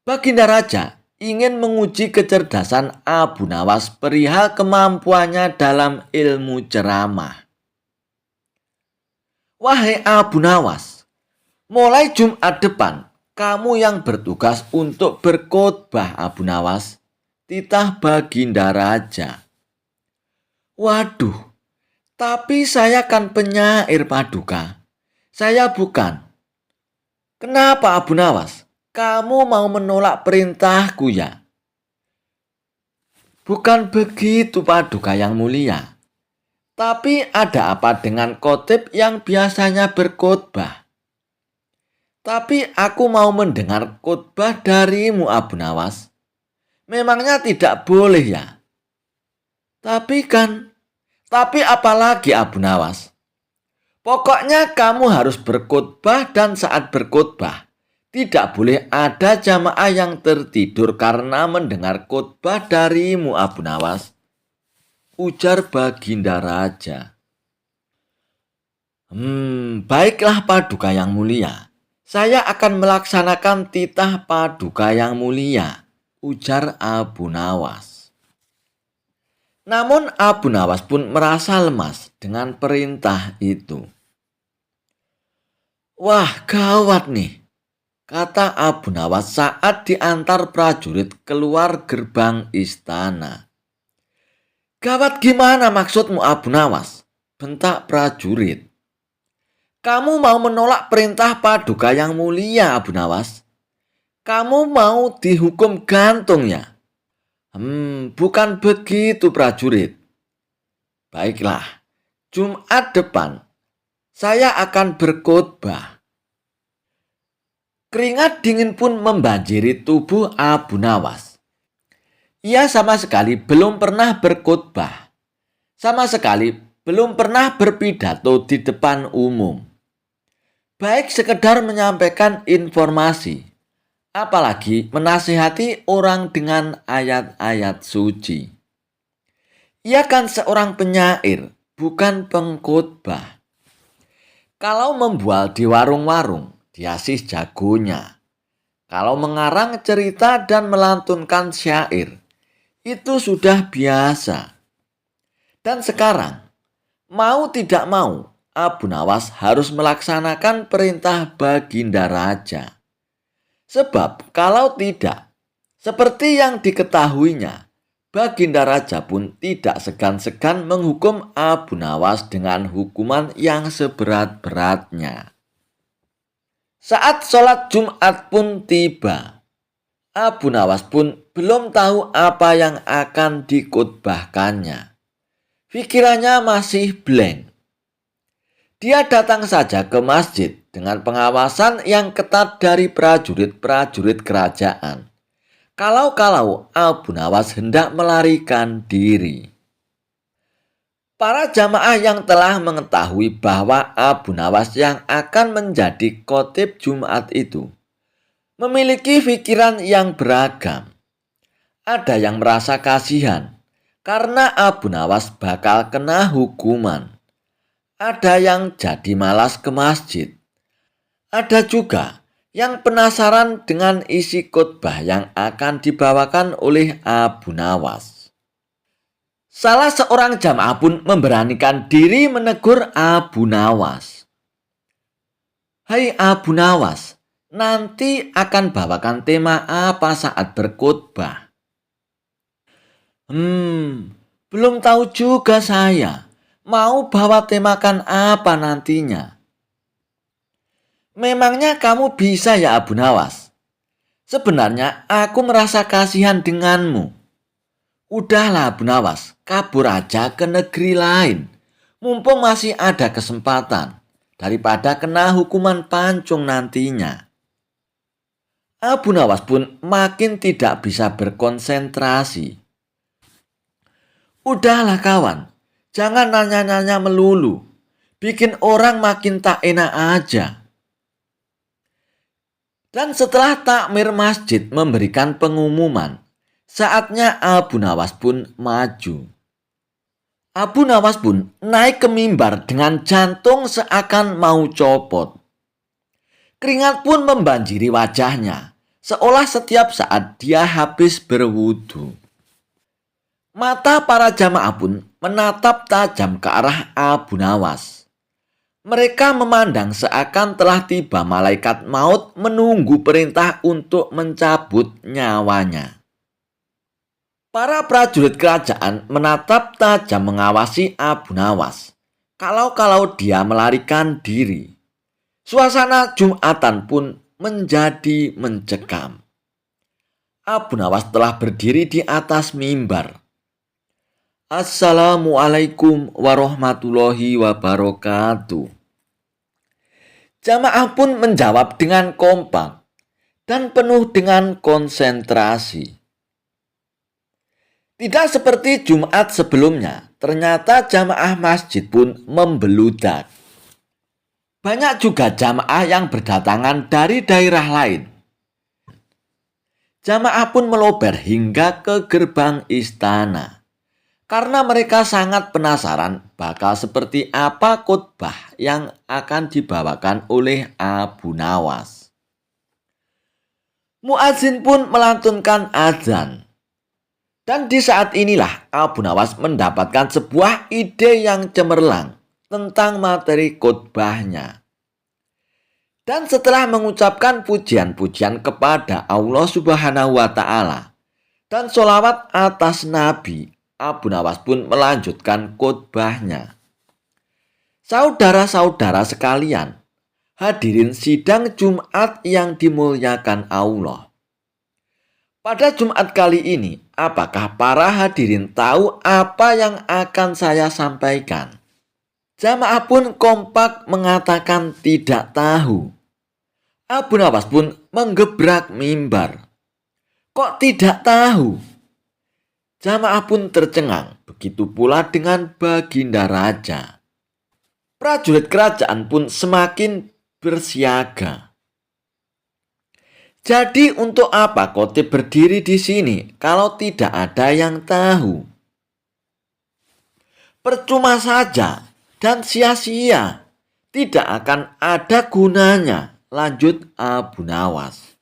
Baginda Raja ingin menguji kecerdasan Abu Nawas perihal kemampuannya dalam ilmu ceramah. Wahai Abu Nawas, mulai Jumat depan, kamu yang bertugas untuk berkhotbah Abu Nawas, titah Baginda Raja. Waduh, tapi saya kan penyair Paduka. Saya bukan. Kenapa Abu Nawas? Kamu mau menolak perintahku ya? Bukan begitu Paduka yang mulia. Tapi ada apa dengan khotib yang biasanya berkhotbah? Tapi aku mau mendengar khotbah darimu Abu Nawas. Memangnya tidak boleh ya? Tapi apalagi Abu Nawas? Pokoknya kamu harus berkhotbah dan saat berkhotbah tidak boleh ada jamaah yang tertidur karena mendengar khotbah darimu Abu Nawas. Ujar Baginda Raja. Baiklah Paduka yang mulia. Saya akan melaksanakan titah Paduka yang mulia. Ujar Abu Nawas. Namun Abu Nawas pun merasa lemas dengan perintah itu. Wah, gawat nih, kata Abu Nawas saat diantar prajurit keluar gerbang istana. Gawat gimana maksudmu Abu Nawas? Bentak prajurit. Kamu mau menolak perintah Paduka yang mulia Abu Nawas? Kamu mau dihukum gantung ya? Bukan begitu prajurit. Baiklah, Jumat depan saya akan berkhotbah. Keringat dingin pun membanjiri tubuh Abu Nawas. Ia sama sekali belum pernah berkhotbah. Sama sekali belum pernah berpidato di depan umum. Baik sekedar menyampaikan informasi, apalagi menasihati orang dengan ayat-ayat suci. Ia kan seorang penyair, bukan pengkhotbah. Kalau membual di warung-warung, dia sih jagonya. Kalau mengarang cerita dan melantunkan syair, itu sudah biasa. Dan sekarang, mau tidak mau, Abu Nawas harus melaksanakan perintah Baginda Raja. Sebab kalau tidak, seperti yang diketahuinya, Baginda Raja pun tidak segan-segan menghukum Abu Nawas dengan hukuman yang seberat-beratnya. Saat sholat Jumat pun tiba, Abu Nawas pun belum tahu apa yang akan dikhotbahkannya. Pikirannya masih blank. Dia datang saja ke masjid dengan pengawasan yang ketat dari prajurit-prajurit kerajaan. Kalau-kalau Abu Nawas hendak melarikan diri. Para jamaah yang telah mengetahui bahwa Abu Nawas yang akan menjadi khotib Jumat itu memiliki pikiran yang beragam. Ada yang merasa kasihan karena Abu Nawas bakal kena hukuman. Ada yang jadi malas ke masjid. Ada juga yang penasaran dengan isi khotbah yang akan dibawakan oleh Abu Nawas. Salah seorang jamaah pun memberanikan diri menegur Abu Nawas. Hai Abu Nawas, nanti akan bawakan tema apa saat berkhotbah? Belum tahu juga saya. Mau bawa temakan apa nantinya? Memangnya kamu bisa ya Abu Nawas? Sebenarnya aku merasa kasihan denganmu. Udahlah Abu Nawas, kabur aja ke negeri lain. Mumpung masih ada kesempatan. Daripada kena hukuman pancung nantinya. Abu Nawas pun makin tidak bisa berkonsentrasi. Udahlah kawan. Jangan nanya-nanya melulu. Bikin orang makin tak enak aja. Dan setelah takmir masjid memberikan pengumuman, saatnya Abu Nawas pun maju. Abu Nawas pun naik ke mimbar dengan jantung seakan mau copot. Keringat pun membanjiri wajahnya, seolah setiap saat dia habis berwudu. Mata para jamaah pun menatap tajam ke arah Abu Nawas. Mereka memandang seakan telah tiba malaikat maut menunggu perintah untuk mencabut nyawanya. Para prajurit kerajaan menatap tajam mengawasi Abu Nawas. Kalau dia melarikan diri. Suasana Jumatan pun menjadi mencekam. Abu Nawas telah berdiri di atas mimbar. Assalamualaikum warahmatullahi wabarakatuh. Jamaah pun menjawab dengan kompak dan penuh dengan konsentrasi. Tidak seperti Jumat sebelumnya, ternyata jamaah masjid pun membeludak. Banyak juga jamaah yang berdatangan dari daerah lain. Jamaah pun melober hingga ke gerbang istana. Karena mereka sangat penasaran bakal seperti apa khotbah yang akan dibawakan oleh Abu Nawas. Muadzin pun melantunkan azan. Dan di saat inilah Abu Nawas mendapatkan sebuah ide yang cemerlang tentang materi khotbahnya. Dan setelah mengucapkan pujian-pujian kepada Allah Subhanahu wa Ta'ala dan sholawat atas Nabi, Abu Nawas pun melanjutkan khotbahnya. Saudara-saudara sekalian, hadirin sidang Jumat yang dimuliakan Allah. Pada Jumat kali ini, apakah para hadirin tahu apa yang akan saya sampaikan? Jamaah pun kompak mengatakan tidak tahu. Abu Nawas pun menggebrak mimbar. Kok tidak tahu? Jamaah pun tercengang, begitu pula dengan Baginda Raja. Prajurit kerajaan pun semakin bersiaga. Jadi untuk apa khotib berdiri di sini kalau tidak ada yang tahu? Percuma saja dan sia-sia. Tidak akan ada gunanya, lanjut Abu Nawas.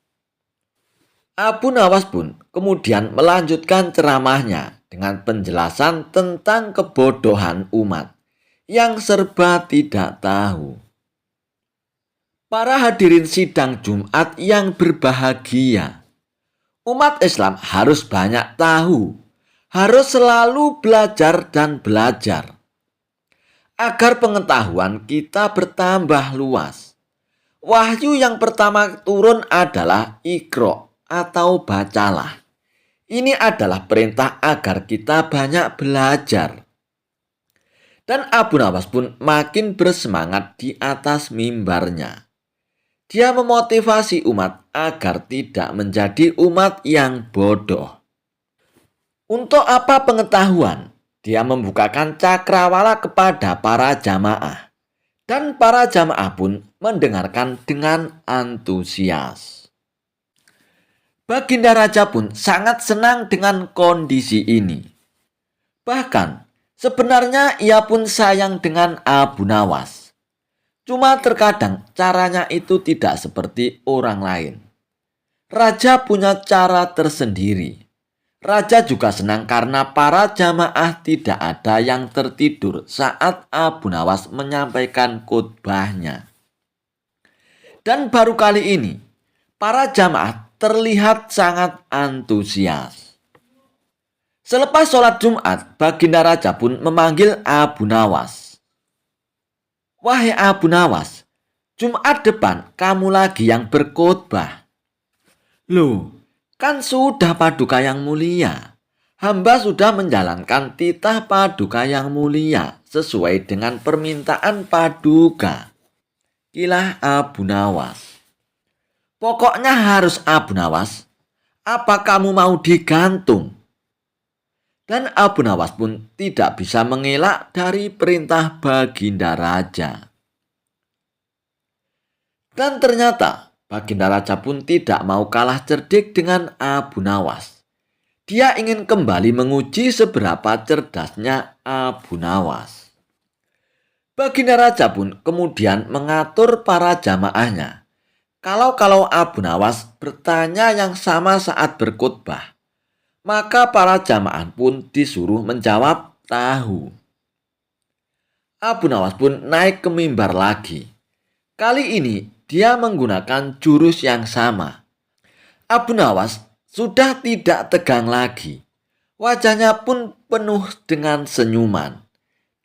Abu Nawas pun kemudian melanjutkan ceramahnya dengan penjelasan tentang kebodohan umat yang serba tidak tahu. Para hadirin sidang Jumat yang berbahagia, umat Islam harus banyak tahu, harus selalu belajar dan belajar, agar pengetahuan kita bertambah luas. Wahyu yang pertama turun adalah Iqra atau bacalah. Ini adalah perintah agar kita banyak belajar. Dan Abu Nawas pun makin bersemangat di atas mimbarnya. Dia memotivasi umat agar tidak menjadi umat yang bodoh. Untuk apa pengetahuan? Dia membukakan cakrawala kepada para jamaah. Dan para jamaah pun mendengarkan dengan antusias. Baginda Raja pun sangat senang dengan kondisi ini. Bahkan sebenarnya ia pun sayang dengan Abu Nawas. Cuma terkadang caranya itu tidak seperti orang lain. Raja punya cara tersendiri. Raja juga senang karena para jamaah tidak ada yang tertidur saat Abu Nawas menyampaikan khotbahnya. Dan baru kali ini, para jamaah terlihat sangat antusias. Selepas sholat Jumat, Baginda Raja pun memanggil Abu Nawas. Wahai Abu Nawas, Jumat depan kamu lagi yang berkhotbah. Loh, kan sudah paduka yang mulia. Hamba sudah menjalankan titah paduka yang mulia sesuai dengan permintaan paduka. Kilah Abu Nawas. Pokoknya harus Abu Nawas. Apa kamu mau digantung? Dan Abu Nawas pun tidak bisa mengelak dari perintah Baginda Raja. Dan ternyata Baginda Raja pun tidak mau kalah cerdik dengan Abu Nawas. Dia ingin kembali menguji seberapa cerdasnya Abu Nawas. Baginda Raja pun kemudian mengatur para jamaahnya. Kalau Abu Nawas bertanya yang sama saat berkhutbah, maka para jamaah pun disuruh menjawab tahu. Abu Nawas pun naik ke mimbar lagi. Kali ini dia menggunakan jurus yang sama. Abu Nawas sudah tidak tegang lagi. Wajahnya pun penuh dengan senyuman.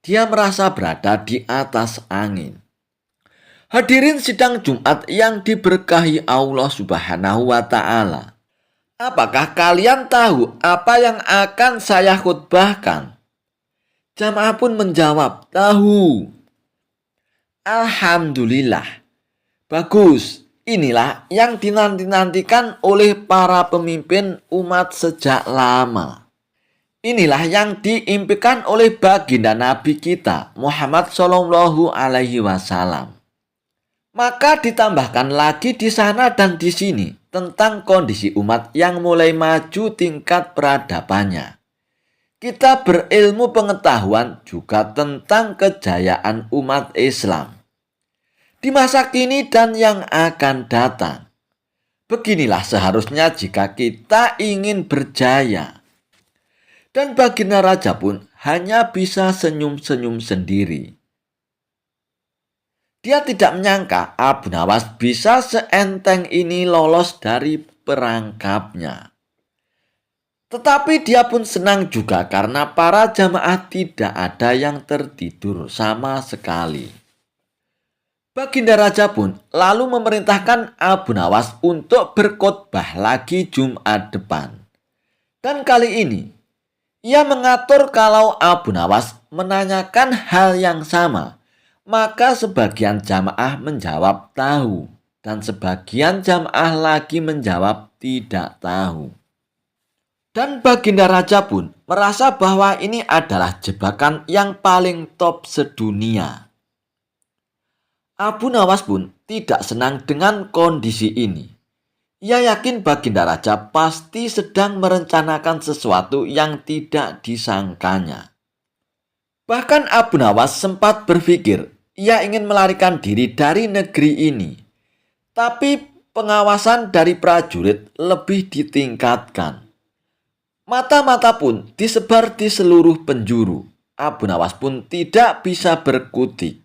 Dia merasa berada di atas angin. Hadirin sidang Jumat yang diberkahi Allah Subhanahu wa Ta'ala. Apakah kalian tahu apa yang akan saya khutbahkan? Jamaah pun menjawab, tahu. Alhamdulillah. Bagus. Inilah yang dinanti-nantikan oleh para pemimpin umat sejak lama. Inilah yang diimpikan oleh baginda Nabi kita Muhammad Shallallahu Alaihi Wasallam. Maka ditambahkan lagi di sana dan di sini tentang kondisi umat yang mulai maju tingkat peradabannya. Kita berilmu pengetahuan juga tentang kejayaan umat Islam di masa kini dan yang akan datang. Beginilah seharusnya jika kita ingin berjaya. Dan baginda Raja pun hanya bisa senyum-senyum sendiri. Dia tidak menyangka Abu Nawas bisa seenteng ini lolos dari perangkapnya. Tetapi dia pun senang juga karena para jamaah tidak ada yang tertidur sama sekali. Baginda Raja pun lalu memerintahkan Abu Nawas untuk berkhotbah lagi Jumat depan. Dan kali ini, ia mengatur kalau Abu Nawas menanyakan hal yang sama, maka sebagian jamaah menjawab tahu, dan sebagian jamaah lagi menjawab tidak tahu. Dan baginda Raja pun merasa bahwa ini adalah jebakan yang paling top sedunia. Abu Nawas pun tidak senang dengan kondisi ini. Ia yakin baginda Raja pasti sedang merencanakan sesuatu yang tidak disangkanya. Bahkan Abu Nawas sempat berpikir ia ingin melarikan diri dari negeri ini. Tapi pengawasan dari prajurit lebih ditingkatkan. Mata-mata pun disebar di seluruh penjuru. Abu Nawas pun tidak bisa berkutik.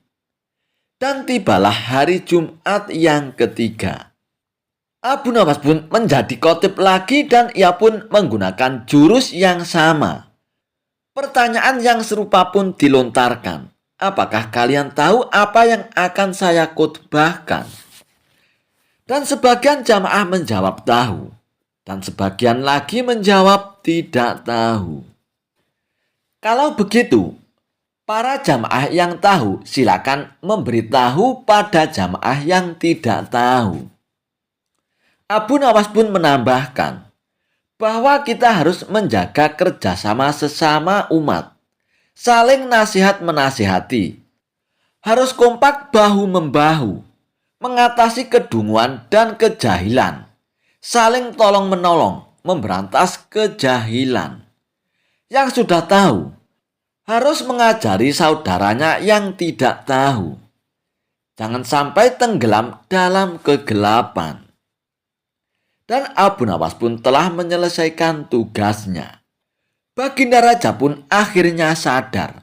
Dan tibalah hari Jumat yang ketiga. Abu Nawas pun menjadi khotib lagi dan ia pun menggunakan jurus yang sama. Pertanyaan yang serupa pun dilontarkan. Apakah kalian tahu apa yang akan saya khotbahkan? Dan sebagian jamaah menjawab tahu. Dan sebagian lagi menjawab tidak tahu. Kalau begitu, para jamaah yang tahu silakan memberitahu pada jamaah yang tidak tahu. Abu Nawas pun menambahkan bahwa kita harus menjaga kerjasama sesama umat, saling nasihat menasihati, harus kompak bahu-membahu, mengatasi kedunguan dan kejahilan, saling tolong-menolong, memberantas kejahilan. Yang sudah tahu, harus mengajari saudaranya yang tidak tahu. Jangan sampai tenggelam dalam kegelapan. Dan Abu Nawas pun telah menyelesaikan tugasnya. Baginda Raja pun akhirnya sadar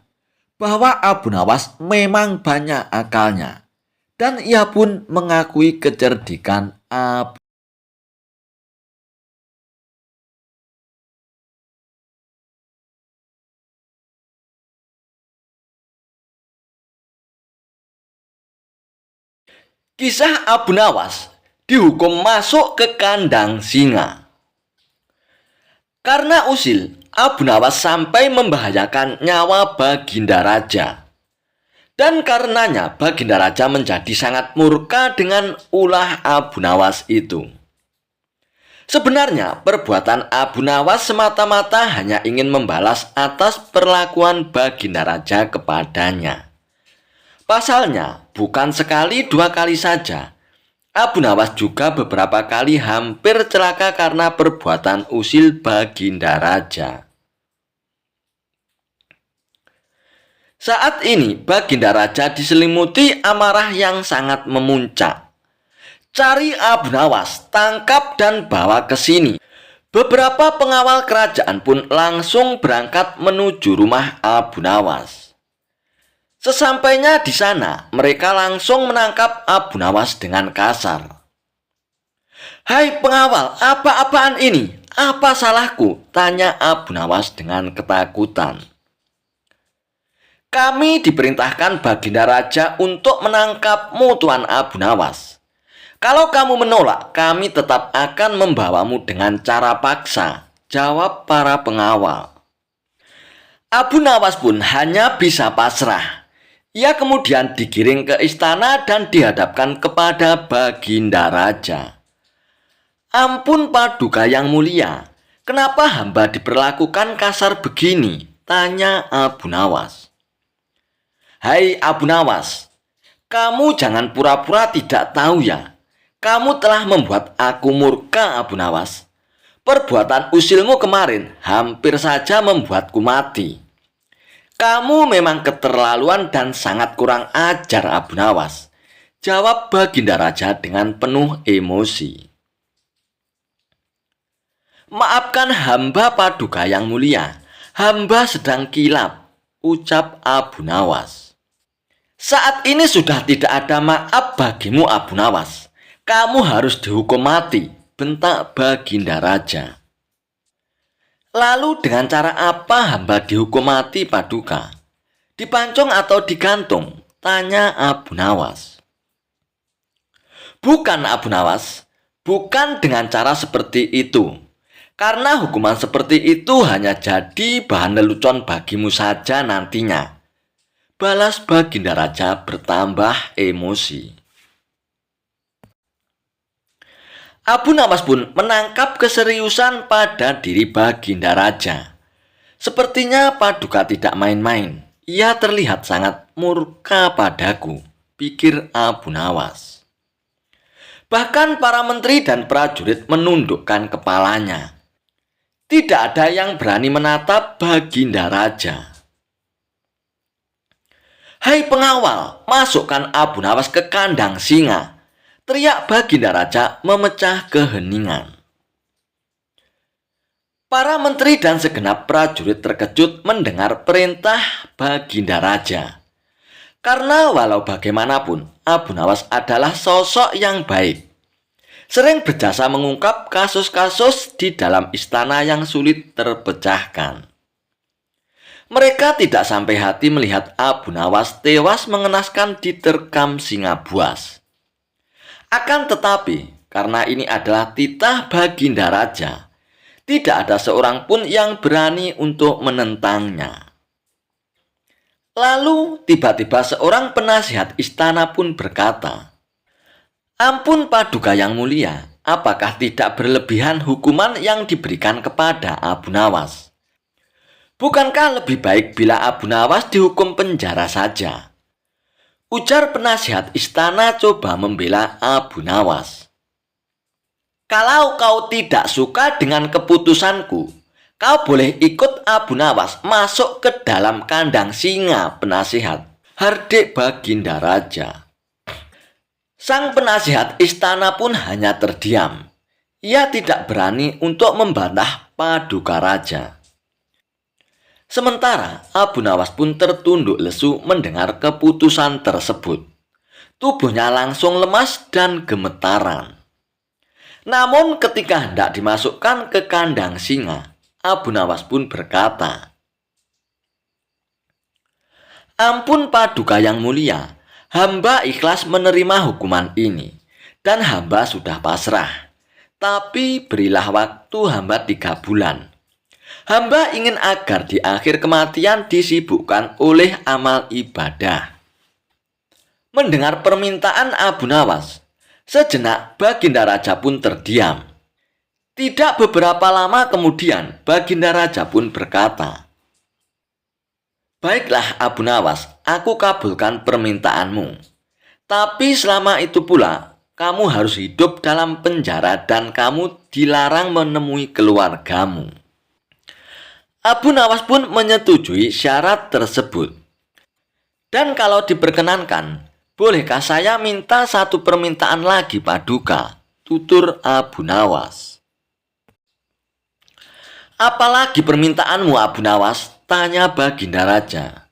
bahwa Abu Nawas memang banyak akalnya. Dan ia pun mengakui kecerdikan Abu. Kisah Abu Nawas dihukum masuk ke kandang singa. Karena usil, Abu Nawas sampai membahayakan nyawa Baginda Raja. Dan karenanya Baginda Raja menjadi sangat murka dengan ulah Abu Nawas itu. Sebenarnya perbuatan Abu Nawas semata-mata hanya ingin membalas atas perlakuan Baginda Raja kepadanya. Pasalnya, bukan sekali dua kali saja Abu Nawas juga beberapa kali hampir celaka karena perbuatan usil Baginda Raja. Saat ini Baginda Raja diselimuti amarah yang sangat memuncak. Cari Abu Nawas, tangkap dan bawa ke sini. Beberapa pengawal kerajaan pun langsung berangkat menuju rumah Abu Nawas. Sesampainya di sana, mereka langsung menangkap Abu Nawas dengan kasar. "Hai pengawal, apa-apaan ini? Apa salahku?" tanya Abu Nawas dengan ketakutan. "Kami diperintahkan Baginda Raja untuk menangkapmu, Tuan Abu Nawas. Kalau kamu menolak, kami tetap akan membawamu dengan cara paksa," jawab para pengawal. Abu Nawas pun hanya bisa pasrah. Ia kemudian digiring ke istana dan dihadapkan kepada Baginda Raja. "Ampun Paduka yang mulia, kenapa hamba diperlakukan kasar begini?" tanya Abu Nawas. "Hai Abu Nawas, kamu jangan pura-pura tidak tahu ya. Kamu telah membuat aku murka, Abu Nawas. Perbuatan usilmu kemarin hampir saja membuatku mati. Kamu memang keterlaluan dan sangat kurang ajar, Abu Nawas," jawab Baginda Raja dengan penuh emosi. "Maafkan hamba Paduka yang mulia, hamba sedang kilap," ucap Abu Nawas. "Saat ini sudah tidak ada maaf bagimu, Abu Nawas. Kamu harus dihukum mati," bentak Baginda Raja. "Lalu dengan cara apa hamba dihukum mati, Paduka? Dipancung atau digantung?" tanya Abu Nawas. "Bukan Abu Nawas, bukan dengan cara seperti itu. Karena hukuman seperti itu hanya jadi bahan lelucon bagimu saja nantinya," balas Baginda Raja bertambah emosi. Abu Nawas pun menangkap keseriusan pada diri Baginda Raja. "Sepertinya Paduka tidak main-main. Ia terlihat sangat murka padaku," pikir Abu Nawas. Bahkan para menteri dan prajurit menundukkan kepalanya. Tidak ada yang berani menatap Baginda Raja. "Hai pengawal, masukkan Abu Nawas ke kandang singa," teriak Baginda Raja memecah keheningan. Para menteri dan segenap prajurit terkejut mendengar perintah Baginda Raja. Karena walau bagaimanapun, Abu Nawas adalah sosok yang baik. Sering berjasa mengungkap kasus-kasus di dalam istana yang sulit terpecahkan. Mereka tidak sampai hati melihat Abu Nawas tewas mengenaskan diterkam singa buas. Akan tetapi, karena ini adalah titah Baginda Raja, tidak ada seorang pun yang berani untuk menentangnya. Lalu tiba-tiba seorang penasihat istana pun berkata, "Ampun Paduka yang mulia, apakah tidak berlebihan hukuman yang diberikan kepada Abu Nawas? Bukankah lebih baik bila Abu Nawas dihukum penjara saja?" Ujar penasihat istana coba membela Abu Nawas. "Kalau kau tidak suka dengan keputusanku, kau boleh ikut Abu Nawas masuk ke dalam kandang singa," penasihat, hardik Baginda Raja. Sang penasihat istana pun hanya terdiam. Ia tidak berani untuk membantah Paduka Raja. Sementara Abu Nawas pun tertunduk lesu mendengar keputusan tersebut. Tubuhnya langsung lemas dan gemetaran. Namun ketika hendak dimasukkan ke kandang singa, Abu Nawas pun berkata, "Ampun Paduka yang mulia, hamba ikhlas menerima hukuman ini, dan hamba sudah pasrah. Tapi berilah waktu hamba 3 bulan. Hamba ingin agar di akhir kematian disibukkan oleh amal ibadah." Mendengar permintaan Abu Nawas, sejenak Baginda Raja pun terdiam. Tidak beberapa lama kemudian Baginda Raja pun berkata, "Baiklah Abu Nawas, aku kabulkan permintaanmu. Tapi selama itu pula, kamu harus hidup dalam penjara dan kamu dilarang menemui keluargamu. Abu Nawas pun menyetujui syarat tersebut. Dan kalau diperkenankan, bolehkah saya minta satu permintaan lagi, Paduka? Tutur Abu Nawas. Apalagi permintaanmu, Abu Nawas? Tanya Baginda Raja.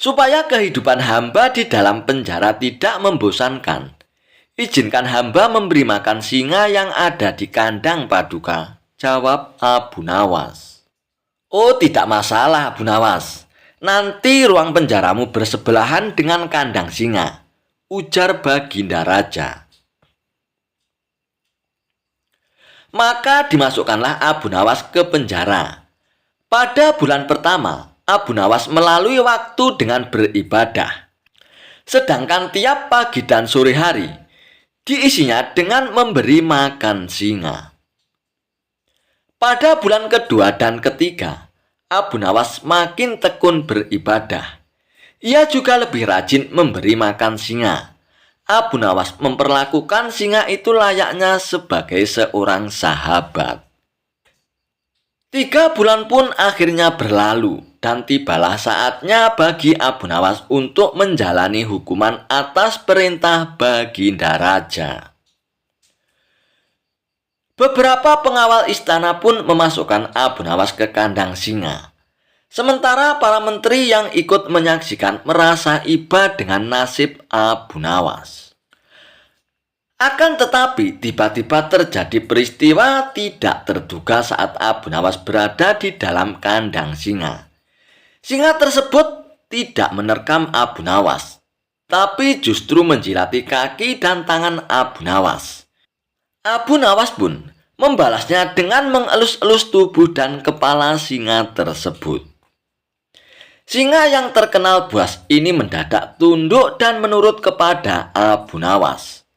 Supaya kehidupan hamba di dalam penjara tidak membosankan, izinkan hamba memberi makan singa yang ada di kandang, Paduka, jawab Abu Nawas. Oh, tidak masalah, Abu Nawas. Nanti ruang penjaramu bersebelahan dengan kandang singa, ujar Baginda Raja. Maka dimasukkanlah Abu Nawas ke penjara. Pada bulan pertama, Abu Nawas melalui waktu dengan beribadah. Sedangkan tiap pagi dan sore hari, diisinya dengan memberi makan singa. Pada bulan kedua dan ketiga, Abu Nawas makin tekun beribadah. Ia juga lebih rajin memberi makan singa. Abu Nawas memperlakukan singa itu layaknya sebagai seorang sahabat. 3 bulan pun akhirnya berlalu dan tibalah saatnya bagi Abu Nawas untuk menjalani hukuman atas perintah Baginda Raja. Beberapa pengawal istana pun memasukkan Abu Nawas ke kandang singa. Sementara para menteri yang ikut menyaksikan merasa iba dengan nasib Abu Nawas. Akan tetapi tiba-tiba terjadi peristiwa tidak terduga saat Abu Nawas berada di dalam kandang singa. Singa tersebut tidak menerkam Abu Nawas, tapi justru menjilati kaki dan tangan Abu Nawas. Abu Nawas pun membalasnya dengan mengelus-elus tubuh dan kepala singa tersebut. Singa yang terkenal buas ini mendadak tunduk dan menurut kepada Abu Nawas.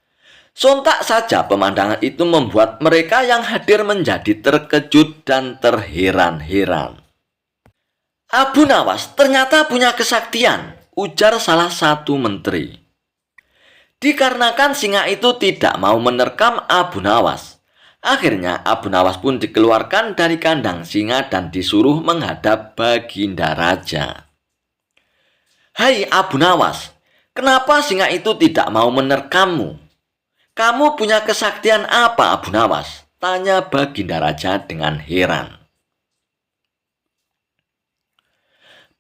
Sontak saja pemandangan itu membuat mereka yang hadir menjadi terkejut dan terheran-heran. Abu Nawas ternyata punya kesaktian, ujar salah satu menteri. Dikarenakan singa itu tidak mau menerkam Abu Nawas, akhirnya Abu Nawas pun dikeluarkan dari kandang singa dan disuruh menghadap Baginda Raja. Hai Abu Nawas, kenapa singa itu tidak mau menerkammu? Kamu punya kesaktian apa, Abu Nawas? Tanya Baginda Raja dengan heran.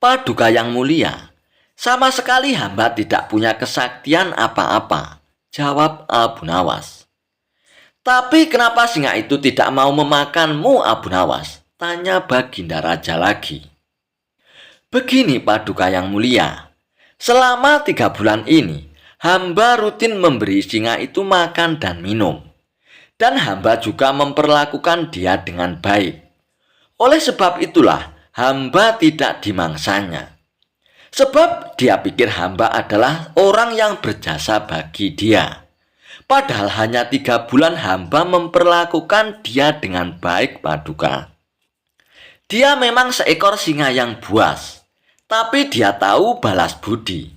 Paduka yang mulia, sama sekali hamba tidak punya kesaktian apa-apa, jawab Abu Nawas. Tapi kenapa singa itu tidak mau memakanmu, Abu Nawas? Tanya Baginda Raja lagi. Begini Paduka yang mulia, selama 3 bulan ini, hamba rutin memberi singa itu makan dan minum. Dan hamba juga memperlakukan dia dengan baik. Oleh sebab itulah, hamba tidak dimangsanya. Sebab dia pikir hamba adalah orang yang berjasa bagi dia. Padahal hanya 3 bulan hamba memperlakukan dia dengan baik, Paduka. Dia memang seekor singa yang buas, tapi dia tahu balas budi.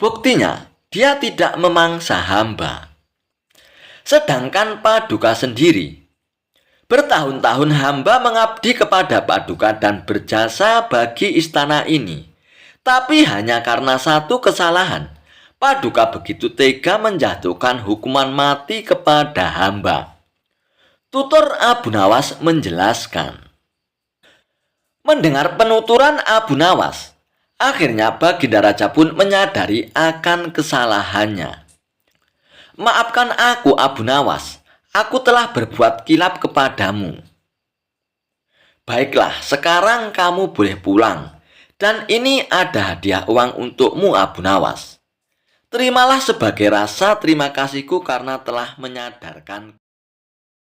Buktinya, dia tidak memangsa hamba. Sedangkan Paduka sendiri, bertahun-tahun hamba mengabdi kepada Paduka dan berjasa bagi istana ini. Tapi hanya karena satu kesalahan, Paduka begitu tega menjatuhkan hukuman mati kepada hamba. Tutur Abu Nawas menjelaskan. Mendengar penuturan Abu Nawas, akhirnya Baginda Raja pun menyadari akan kesalahannya. Maafkan aku, Abu Nawas, aku telah berbuat kilap kepadamu. Baiklah, sekarang kamu boleh pulang. Dan ini ada hadiah uang untukmu, Abu Nawas. Terimalah sebagai rasa terima kasihku karena telah menyadarkan